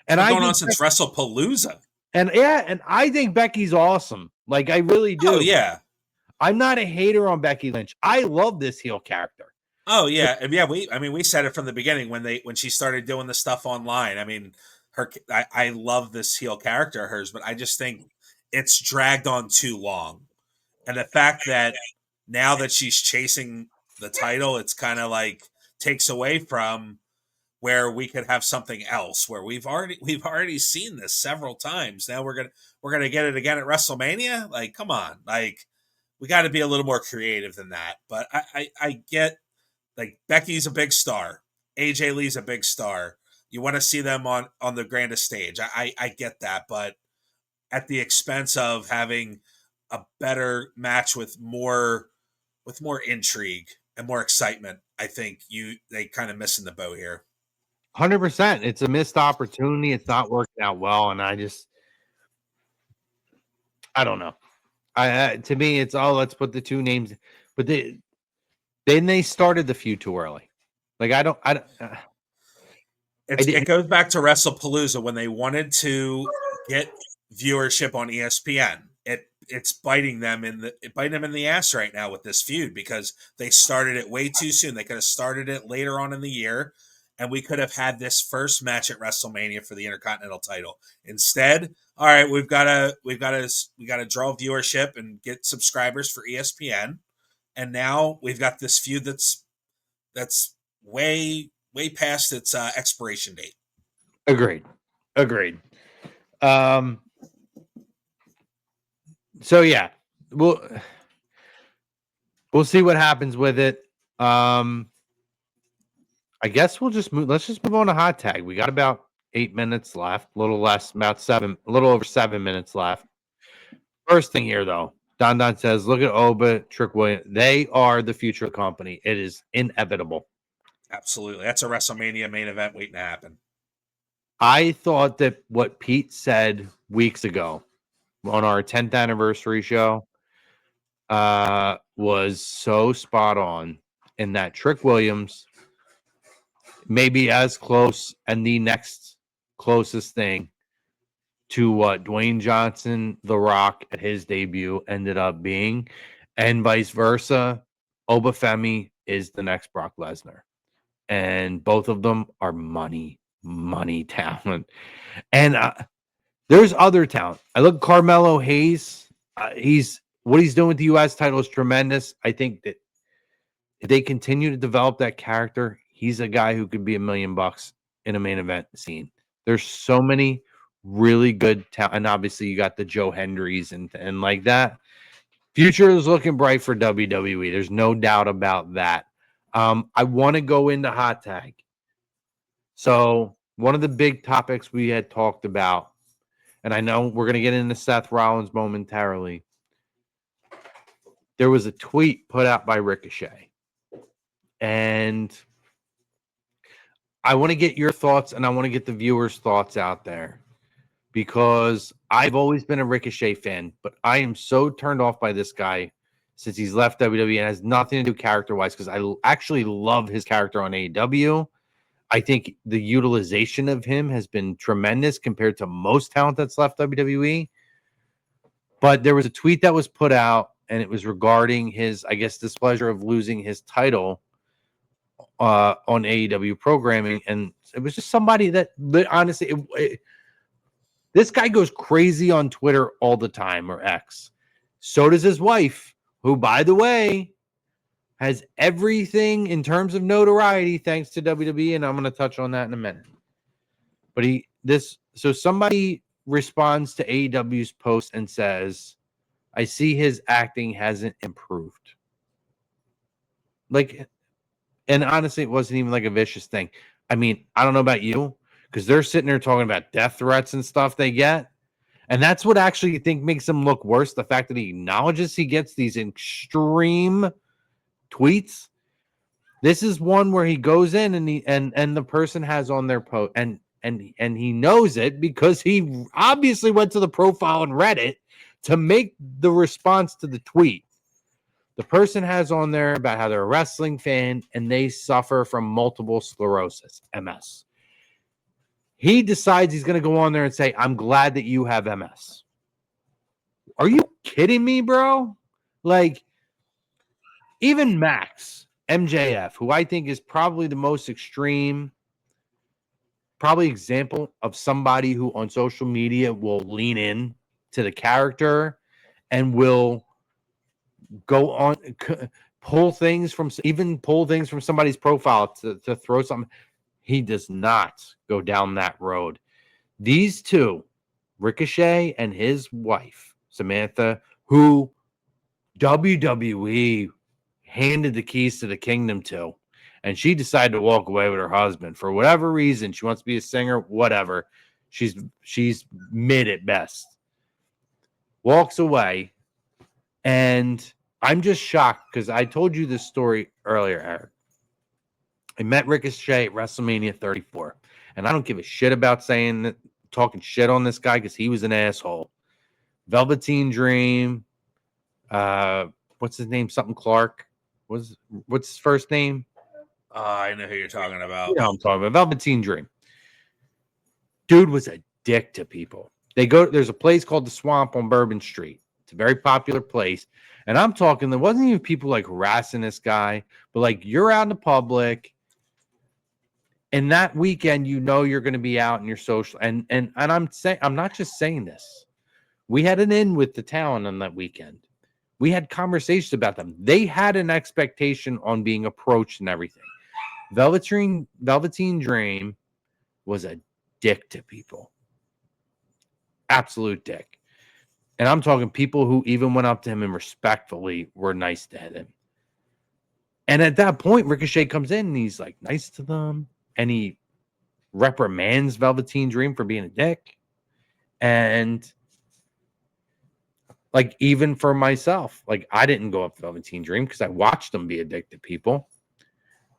And it's been going on since WrestlePalooza. And yeah, and I think Becky's awesome. Like, I really do. Oh, yeah. I'm not a hater on Becky Lynch. I love this heel character. Oh, yeah. Yeah, we said it from the beginning when she started doing the stuff online. I mean, I love this heel character of hers, but I just think it's dragged on too long. And the fact that now that she's chasing the title, it's kind of like takes away from where we could have something else where we've already seen this several times. Now we're gonna get it again at WrestleMania. Like, come on, like we got to be a little more creative than that. But I get, like, Becky's a big star, AJ Lee's a big star. You want to see them on the grandest stage. I get that, but at the expense of having a better match with more intrigue and more excitement, I think they kind of missing the boat here. 100%. It's a missed opportunity. It's not working out well, and I don't know. To me, it's let's put the two names, but they started the feud too early. Like, it goes back to WrestlePalooza when they wanted to get viewership on ESPN. It's biting them in the ass right now with this feud because they started it way too soon. They could have started it later on in the year, and we could have had this first match at WrestleMania for the Intercontinental title. Instead, all right, we got to draw viewership and get subscribers for ESPN, and now we've got this feud that's way past its expiration date. Agreed. So yeah, we'll see what happens with it. I guess let's just move on to hot tag. We got about 8 minutes left, a little over 7 minutes left. First thing here, though, Don says, look at Oba, Trick Williams. They are the future of the company. It is inevitable. Absolutely. That's a WrestleMania main event waiting to happen. I thought that what Pete said weeks ago on our 10th anniversary show was so spot on, in that Trick Williams may be as close and the next closest thing to what Dwayne Johnson, The Rock, at his debut ended up being, and vice versa. Oba Femi is the next Brock Lesnar, and both of them are money talent. And there's other talent. I look at Carmelo Hayes. What he's doing with the U.S. title is tremendous. I think that if they continue to develop that character, he's a guy who could be $1 million in a main event scene. There's so many really good talent, and obviously you got the Joe Hendrys and like that. Future is looking bright for WWE. There's no doubt about that. I want to go into hot tag. So one of the big topics we had talked about, and I know we're going to get into Seth Rollins momentarily. There was a tweet put out by Ricochet. And I want to get your thoughts, and I want to get the viewers' thoughts out there, because I've always been a Ricochet fan, but I am so turned off by this guy since he's left WWE, and has nothing to do character-wise, because I actually love his character on AEW. I think the utilization of him has been tremendous compared to most talent that's left WWE. But there was a tweet that was put out, and it was regarding his, I guess, displeasure of losing his title on AEW programming. And it was just somebody that honestly, this guy goes crazy on Twitter all the time, or X. So does his wife, who, by the way, has everything in terms of notoriety thanks to WWE, and I'm going to touch on that in a minute. But so somebody responds to AEW's post and says, I see his acting hasn't improved. Like, and honestly, it wasn't even like a vicious thing. I mean, I don't know about you, because they're sitting there talking about death threats and stuff they get. And that's what actually I think makes him look worse. The fact that he acknowledges he gets these extreme tweets. This is one where he goes in and the person has on their post and he knows it because he obviously went to the profile and read it to make the response to the tweet. The person has on there about how they're a wrestling fan and they suffer from multiple sclerosis, MS. He decides he's going to go on there and say, I'm glad that you have MS. Are you kidding me, bro? Like, even Max, MJF, who I think is probably the most extreme, probably example of somebody who on social media will lean in to the character and will go on, pull things from somebody's profile to throw something. He does not go down that road. These two, Ricochet and his wife, Samantha, who WWE handed the keys to the kingdom to, and she decided to walk away with her husband for whatever reason. She wants to be a singer, whatever. She's mid at best. Walks away, and I'm just shocked because I told you this story earlier, Eric. I met Ricochet at WrestleMania 34, and I don't give a shit about talking shit on this guy because he was an asshole. Velveteen Dream, what's his name? Something Clark. What's his first name? I know who you're talking about. You know I'm talking about. Velveteen Dream. Dude was a dick to people. There's a place called the Swamp on Bourbon Street. It's a very popular place. And I'm talking, there wasn't even people like harassing this guy, but like you're out in the public. And that weekend, you know you're going to be out in your social. And I'm saying, I'm not just saying this. We had an in with the talent on that weekend. We had conversations about them. They had an expectation on being approached and everything. Velveteen Dream was a dick to people. Absolute dick. And I'm talking people who even went up to him and respectfully were nice to him. And at that point, Ricochet comes in and he's like nice to them. And he reprimands Velveteen Dream for being a dick. And like, even for myself, like I didn't go up to Velveteen Dream because I watched him be a dick to people.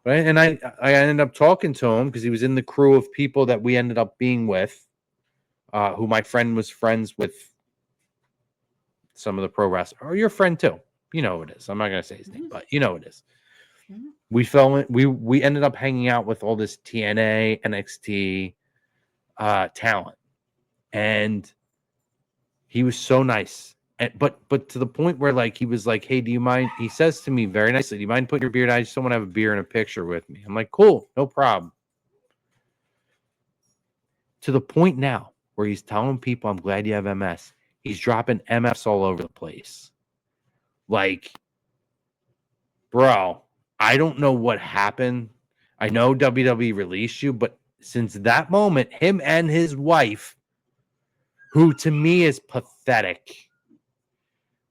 Right. And I ended up talking to him because he was in the crew of people that we ended up being with, who my friend was friends with some of the pro wrestlers. Or your friend too. You know who it is. I'm not going to say his name, but you know who it is. We ended up hanging out with all this TNA, NXT talent. And he was so nice. But to the point where like he was like, hey, do you mind? He says to me very nicely, do you mind putting your beard? I just don't want to have a beer and a picture with me. I'm like, cool, no problem. To the point now where he's telling people, I'm glad you have MS. He's dropping MFs all over the place. Like, bro, I don't know what happened. I know WWE released you, but since that moment, him and his wife, who to me is pathetic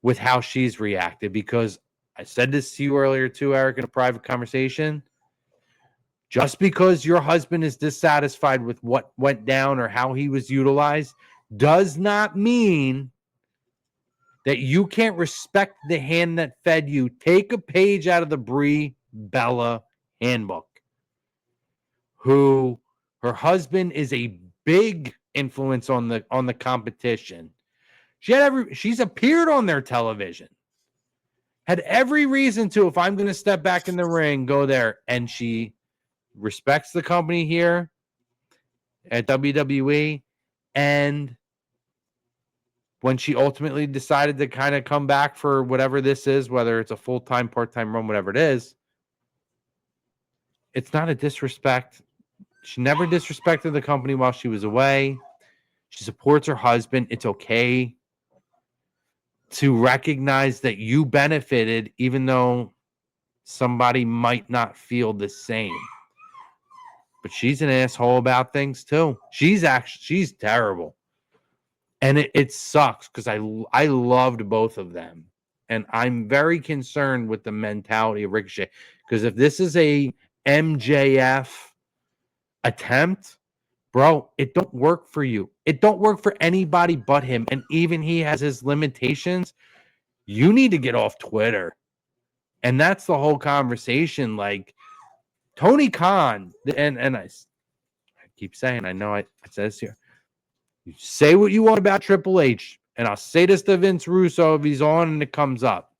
with how she's reacted, because I said this to you earlier too, Eric, in a private conversation. Just because your husband is dissatisfied with what went down or how he was utilized does not mean that you can't respect the hand that fed you. Take a page out of the Brie Bella handbook, who her husband is a big influence on the competition. She's appeared on their television. Had every reason to, if I'm going to step back in the ring, go there. And she respects the company here at WWE. And when she ultimately decided to kind of come back for whatever this is, whether it's a full-time, part-time run, whatever it is, it's not a disrespect. She never disrespected the company while she was away. She supports her husband. It's okay to recognize that you benefited, even though somebody might not feel the same. But she's an asshole about things too. She's terrible. And it sucks because I loved both of them. And I'm very concerned with the mentality of Ricochet. Because if this is a MJF attempt, bro, it don't work for you. It don't work for anybody but him. And even he has his limitations. You need to get off Twitter. And that's the whole conversation. Like Tony Khan, and I keep saying, I know it says here, you say what you want about Triple H, and I'll say this to Vince Russo if he's on and it comes up.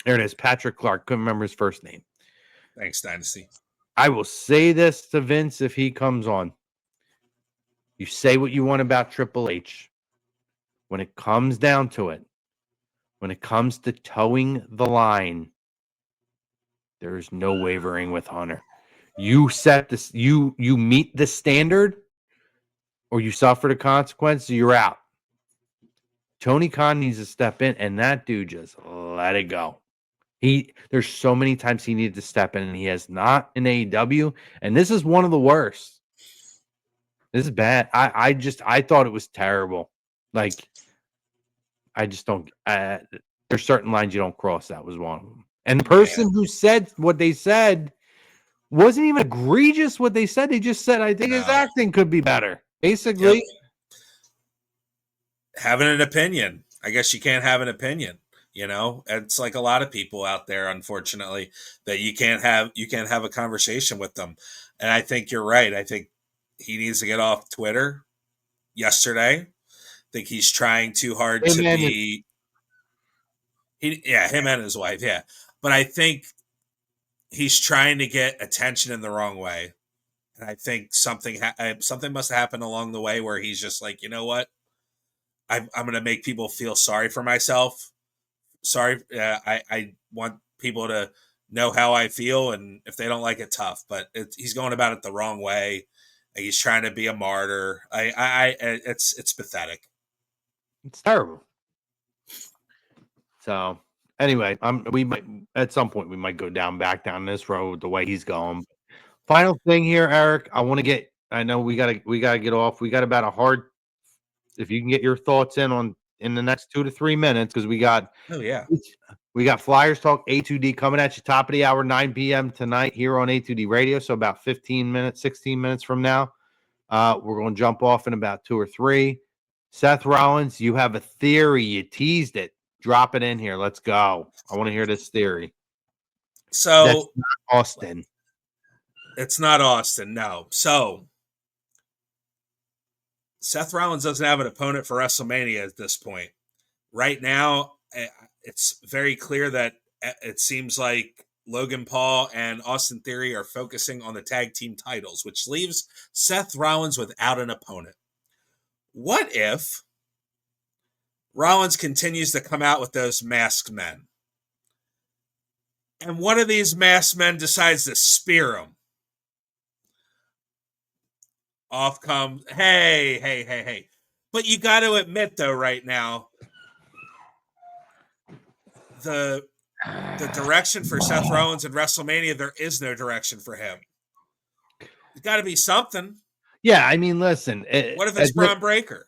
There it is, Patrick Clark. Couldn't remember his first name. Thanks, Dynasty. I will say this to Vince if he comes on. You say what you want about Triple H. When it comes down to it, when it comes to towing the line, there is no wavering with Hunter. You set this, you meet the standard, or you suffer the consequences, you're out. Tony Khan needs to step in, and that dude just let it go. There's so many times he needed to step in, and he has not in AEW, and this is one of the worst. This is bad. I thought it was terrible. Like, I just don't. There's certain lines you don't cross. That was one of them. And the person who said what they said wasn't even egregious. What they said, they just said, "I think his acting could be better." Basically, having an opinion. I guess you can't have an opinion. You know, it's like a lot of people out there, unfortunately, that you can't have a conversation with them. And I think you're right. I think he needs to get off Twitter yesterday. I think he's trying too hard to be. Him and his wife, yeah. But I think he's trying to get attention in the wrong way. And I think something must have happened along the way where he's just like, you know what? I'm going to make people feel sorry for myself. Sorry, I want people to know how I feel, and if they don't like it, tough. But he's going about it the wrong way. He's trying to be a martyr. It's pathetic. It's terrible. So anyway, we might at some point we might go back down this road the way he's going. Final thing here, Eric. I want to get. I know we gotta get off. We got about a hard. If you can get your thoughts in the next 2 to 3 minutes, because we got. Oh yeah. We got Flyers Talk A2D coming at you top of the hour, 9 p.m. tonight here on A2D Radio. So about 16 minutes from now, we're going to jump off in about 2 or 3. Seth Rollins, you have a theory. You teased it. Drop it in here. Let's go. I want to hear this theory. So that's not Austin. It's not Austin, no. So Seth Rollins doesn't have an opponent for WrestleMania at this point. Right now, it's very clear that it seems like Logan Paul and Austin Theory are focusing on the tag team titles, which leaves Seth Rollins without an opponent. What if Rollins continues to come out with those masked men, and one of these masked men decides to spear him? Off comes, hey. But you got to admit, though, right now, the direction for Seth Rollins in WrestleMania, there is no direction for him. There's got to be something. Yeah, I mean, listen. What if it's Braun Breaker?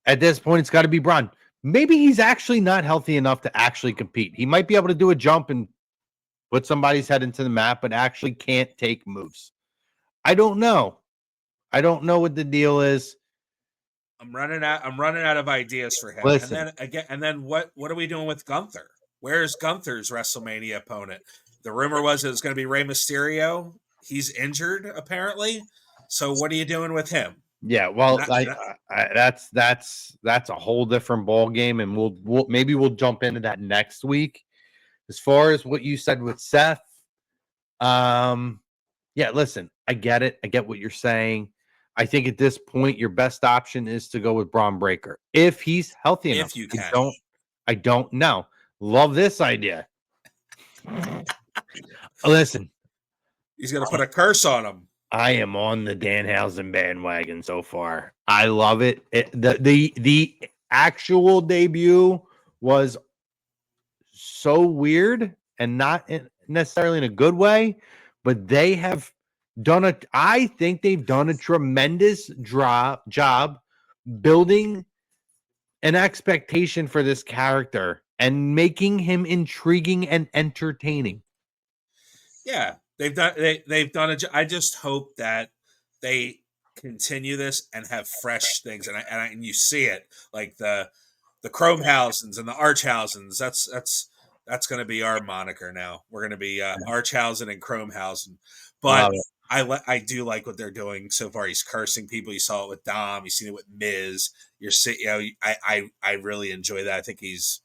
At this point, it's got to be Braun. Maybe he's actually not healthy enough to actually compete. He might be able to do a jump and put somebody's head into the mat, but actually can't take moves. I don't know. I don't know what the deal is. I'm running out of ideas for him. Listen. And then what are we doing with Gunther? Where's Gunther's WrestleMania opponent? The rumor was it was going to be Rey Mysterio. He's injured apparently. So what are you doing with him? Yeah, well, that's a whole different ball game, and we'll jump into that next week. As far as what you said with Seth, yeah, listen, I get it. I get what you're saying. I think at this point, your best option is to go with Braun Breaker if he's healthy enough. If you can, I don't know. Love this idea. Listen, he's going to put a curse on him. I am on the Danhausen bandwagon so far. I love it. The actual debut was so weird and not necessarily in a good way, but they have done I think they've done a tremendous job building an expectation for this character and making him intriguing and entertaining. Yeah, they've done it. I just hope that they continue this and have fresh things, and you see it like the Chromehausens and the Archhausens. That's going to be our moniker now. We're going to be Archhausen and Chromehausen. But I do like what they're doing so far. He's cursing people. You saw it with Dom. You've seen it with Miz. I really enjoy that. I think he's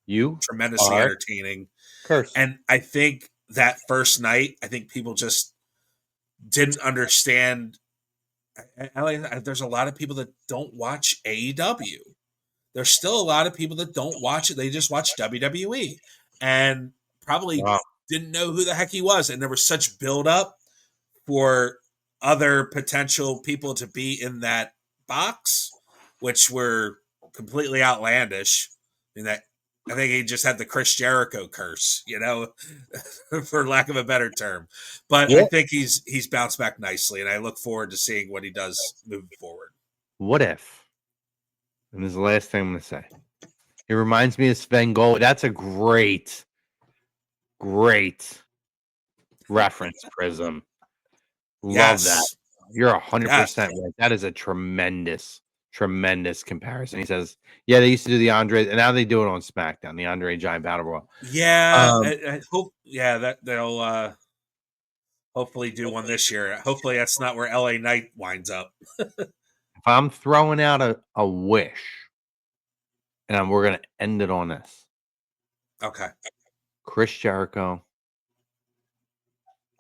tremendously entertaining. And I think that first night, I think people just didn't understand. There's a lot of people that don't watch AEW. There's still a lot of people that don't watch it. They just watch WWE and probably didn't know who the heck he was. And there was such buildup for other potential people to be in that box, which were completely outlandish. I think he just had the Chris Jericho curse, for lack of a better term. But I think he's bounced back nicely, and I look forward to seeing what he does moving forward. What if? And this is the last thing I'm going to say. It reminds me of Sven Gold. That's a great reference, Prism. Love that. You're 100% right. That is a tremendous comparison. He says, yeah, they used to do the Andre, and now they do it on SmackDown, the Andre Giant Battle Royal. Yeah, I hope. Yeah, that they'll hopefully do one this year. Hopefully, that's not where LA Knight winds up. If I'm throwing out a wish, and we're gonna end it on this. Okay. Chris Jericho.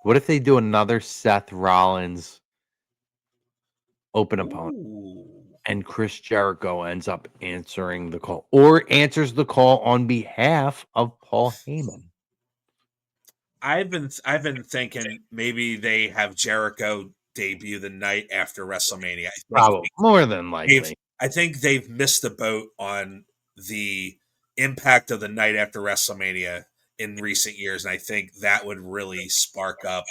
What if they do another Seth Rollins open opponent? And Chris Jericho ends up answering the call or answers the call on behalf of Paul Heyman. I've been thinking maybe they have Jericho debut the night after WrestleMania. Probably more than likely. I think they've missed the boat on the impact of the night after WrestleMania in recent years, and I think that would really spark up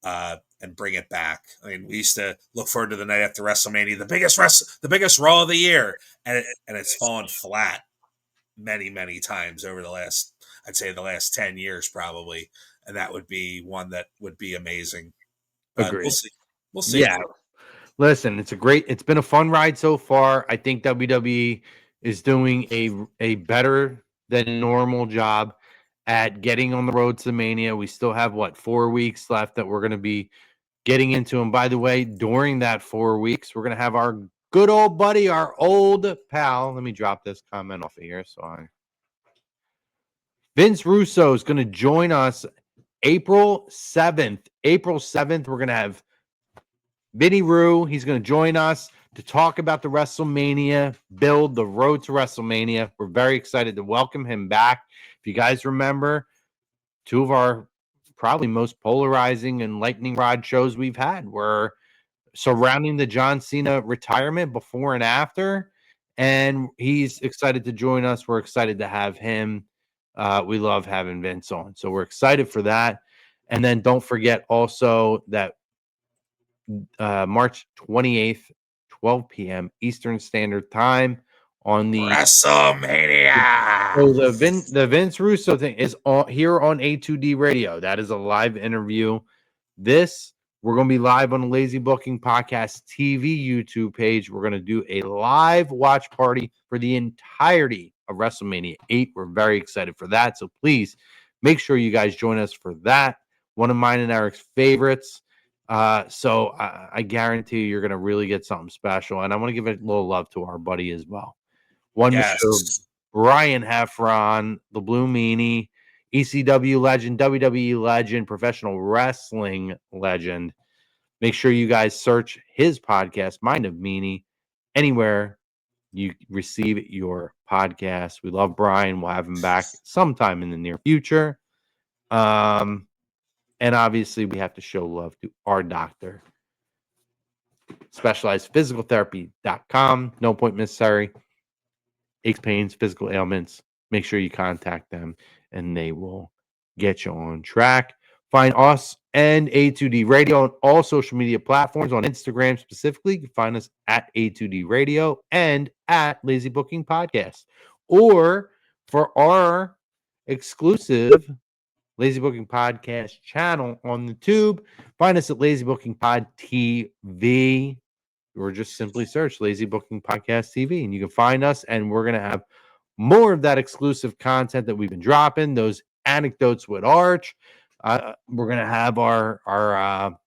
and bring it back. I mean, we used to look forward to the night after WrestleMania, the biggest Raw of the year, and it's fallen flat many times over the last 10 years probably, and that would be one that would be amazing. Agreed. We'll see. Yeah. Listen, it's been a fun ride so far. I think WWE is doing a better than normal job at getting on the road to Mania. We still have 4 weeks left that we're going to be getting into. And by the way, during that 4 weeks, we're going to have our good old buddy, our old pal. Let me drop this comment off of here. Vince Russo is going to join us April 7th. April 7th, we're going to have Vinny Rue. He's going to join us to talk about the WrestleMania build, the road to WrestleMania. We're very excited to welcome him back. If you guys remember, two of our probably most polarizing and lightning rod shows we've had were surrounding the John Cena retirement before and after, and he's excited to join us. We're excited to have him. We love having Vince on, so we're excited for that. And then don't forget also that March 28th, 12 p.m. Eastern Standard Time on the WrestleMania. So the Vince Russo thing is here on A2D Radio. That is a live interview. We're going to be live on the Lazy Booking Podcast TV YouTube page. We're going to do a live watch party for the entirety of WrestleMania 8. We're very excited for that. So please make sure you guys join us for that. One of mine and Eric's favorites. So I guarantee you're going to really get something special. And I want to give a little love to our buddy as well. Mr. Brian Heffron, the Blue Meanie, ECW legend, WWE legend, professional wrestling legend. Make sure you guys search his podcast, Mind of Meanie, anywhere you receive your podcast. We love Brian. We'll have him back sometime in the near future. And obviously, we have to show love to our doctor. SpecializedPhysicalTherapy.com. No appointment necessary. Aches, pains, physical ailments. Make sure you contact them, and they will get you on track. Find us and A2D Radio on all social media platforms. On Instagram specifically, you can find us at A2D Radio and at Lazy Booking Podcast. Or for our exclusive Lazy Booking Podcast channel on the tube, find us at Lazy Booking Pod TV, or just simply search Lazy Booking Podcast TV, and you can find us. And we're going to have more of that exclusive content that we've been dropping, those anecdotes with Arch. We're going to have our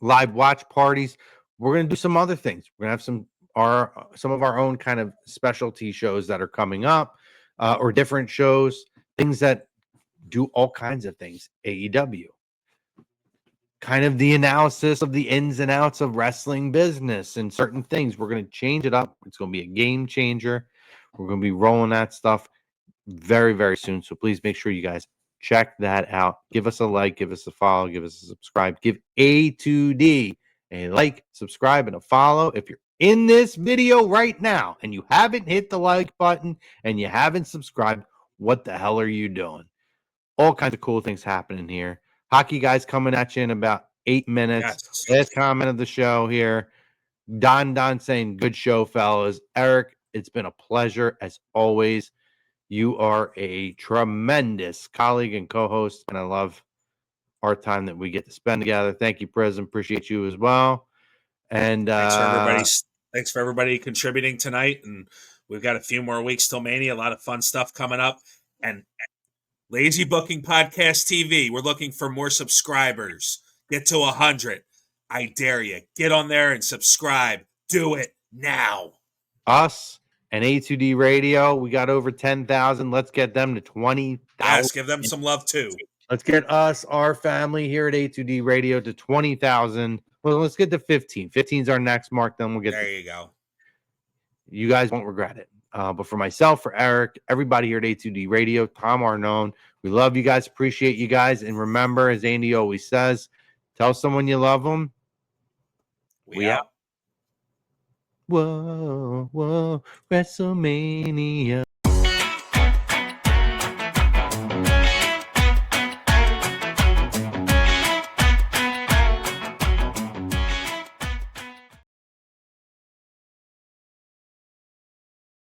live watch parties. We're going to do some other things. We're going to have some of our own kind of specialty shows that are coming up, or different shows, things that do all kinds of things. AEW, kind of the analysis of the ins and outs of wrestling business and certain things. We're going to change it up. It's going to be a game changer. We're going to be rolling that stuff very, very soon. So please make sure you guys check that out. Give us a like, give us a follow, give us a subscribe. Give A2D a like, subscribe, and a follow. If you're in this video right now and you haven't hit the like button and you haven't subscribed, what the hell are you doing? All kinds of cool things happening here. Hockey guys coming at you in about 8 minutes. Yes. Last comment of the show here. Don saying, good show, fellas. Eric, it's been a pleasure as always. You are a tremendous colleague and co-host, and I love our time that we get to spend together. Thank you, Prism. Appreciate you as well. And thanks for everybody contributing tonight. And we've got a few more weeks till Mania. A lot of fun stuff coming up. And Lazy Booking Podcast TV, we're looking for more subscribers. Get to 100. I dare you. Get on there and subscribe. Do it now. Us and A2D Radio, we got over 10,000. Let's get them to 20,000. Yes, give them some love too. Let's get us, our family here at A2D Radio, to 20,000. Well, let's get to 15. 15 is our next mark. Then we'll get there. You go. You guys won't regret it. But for myself, for Eric, everybody here at A2D Radio, Tom Arnone, we love you guys. Appreciate you guys. And remember, as Andy always says, tell someone you love them. We out. Whoa, WrestleMania.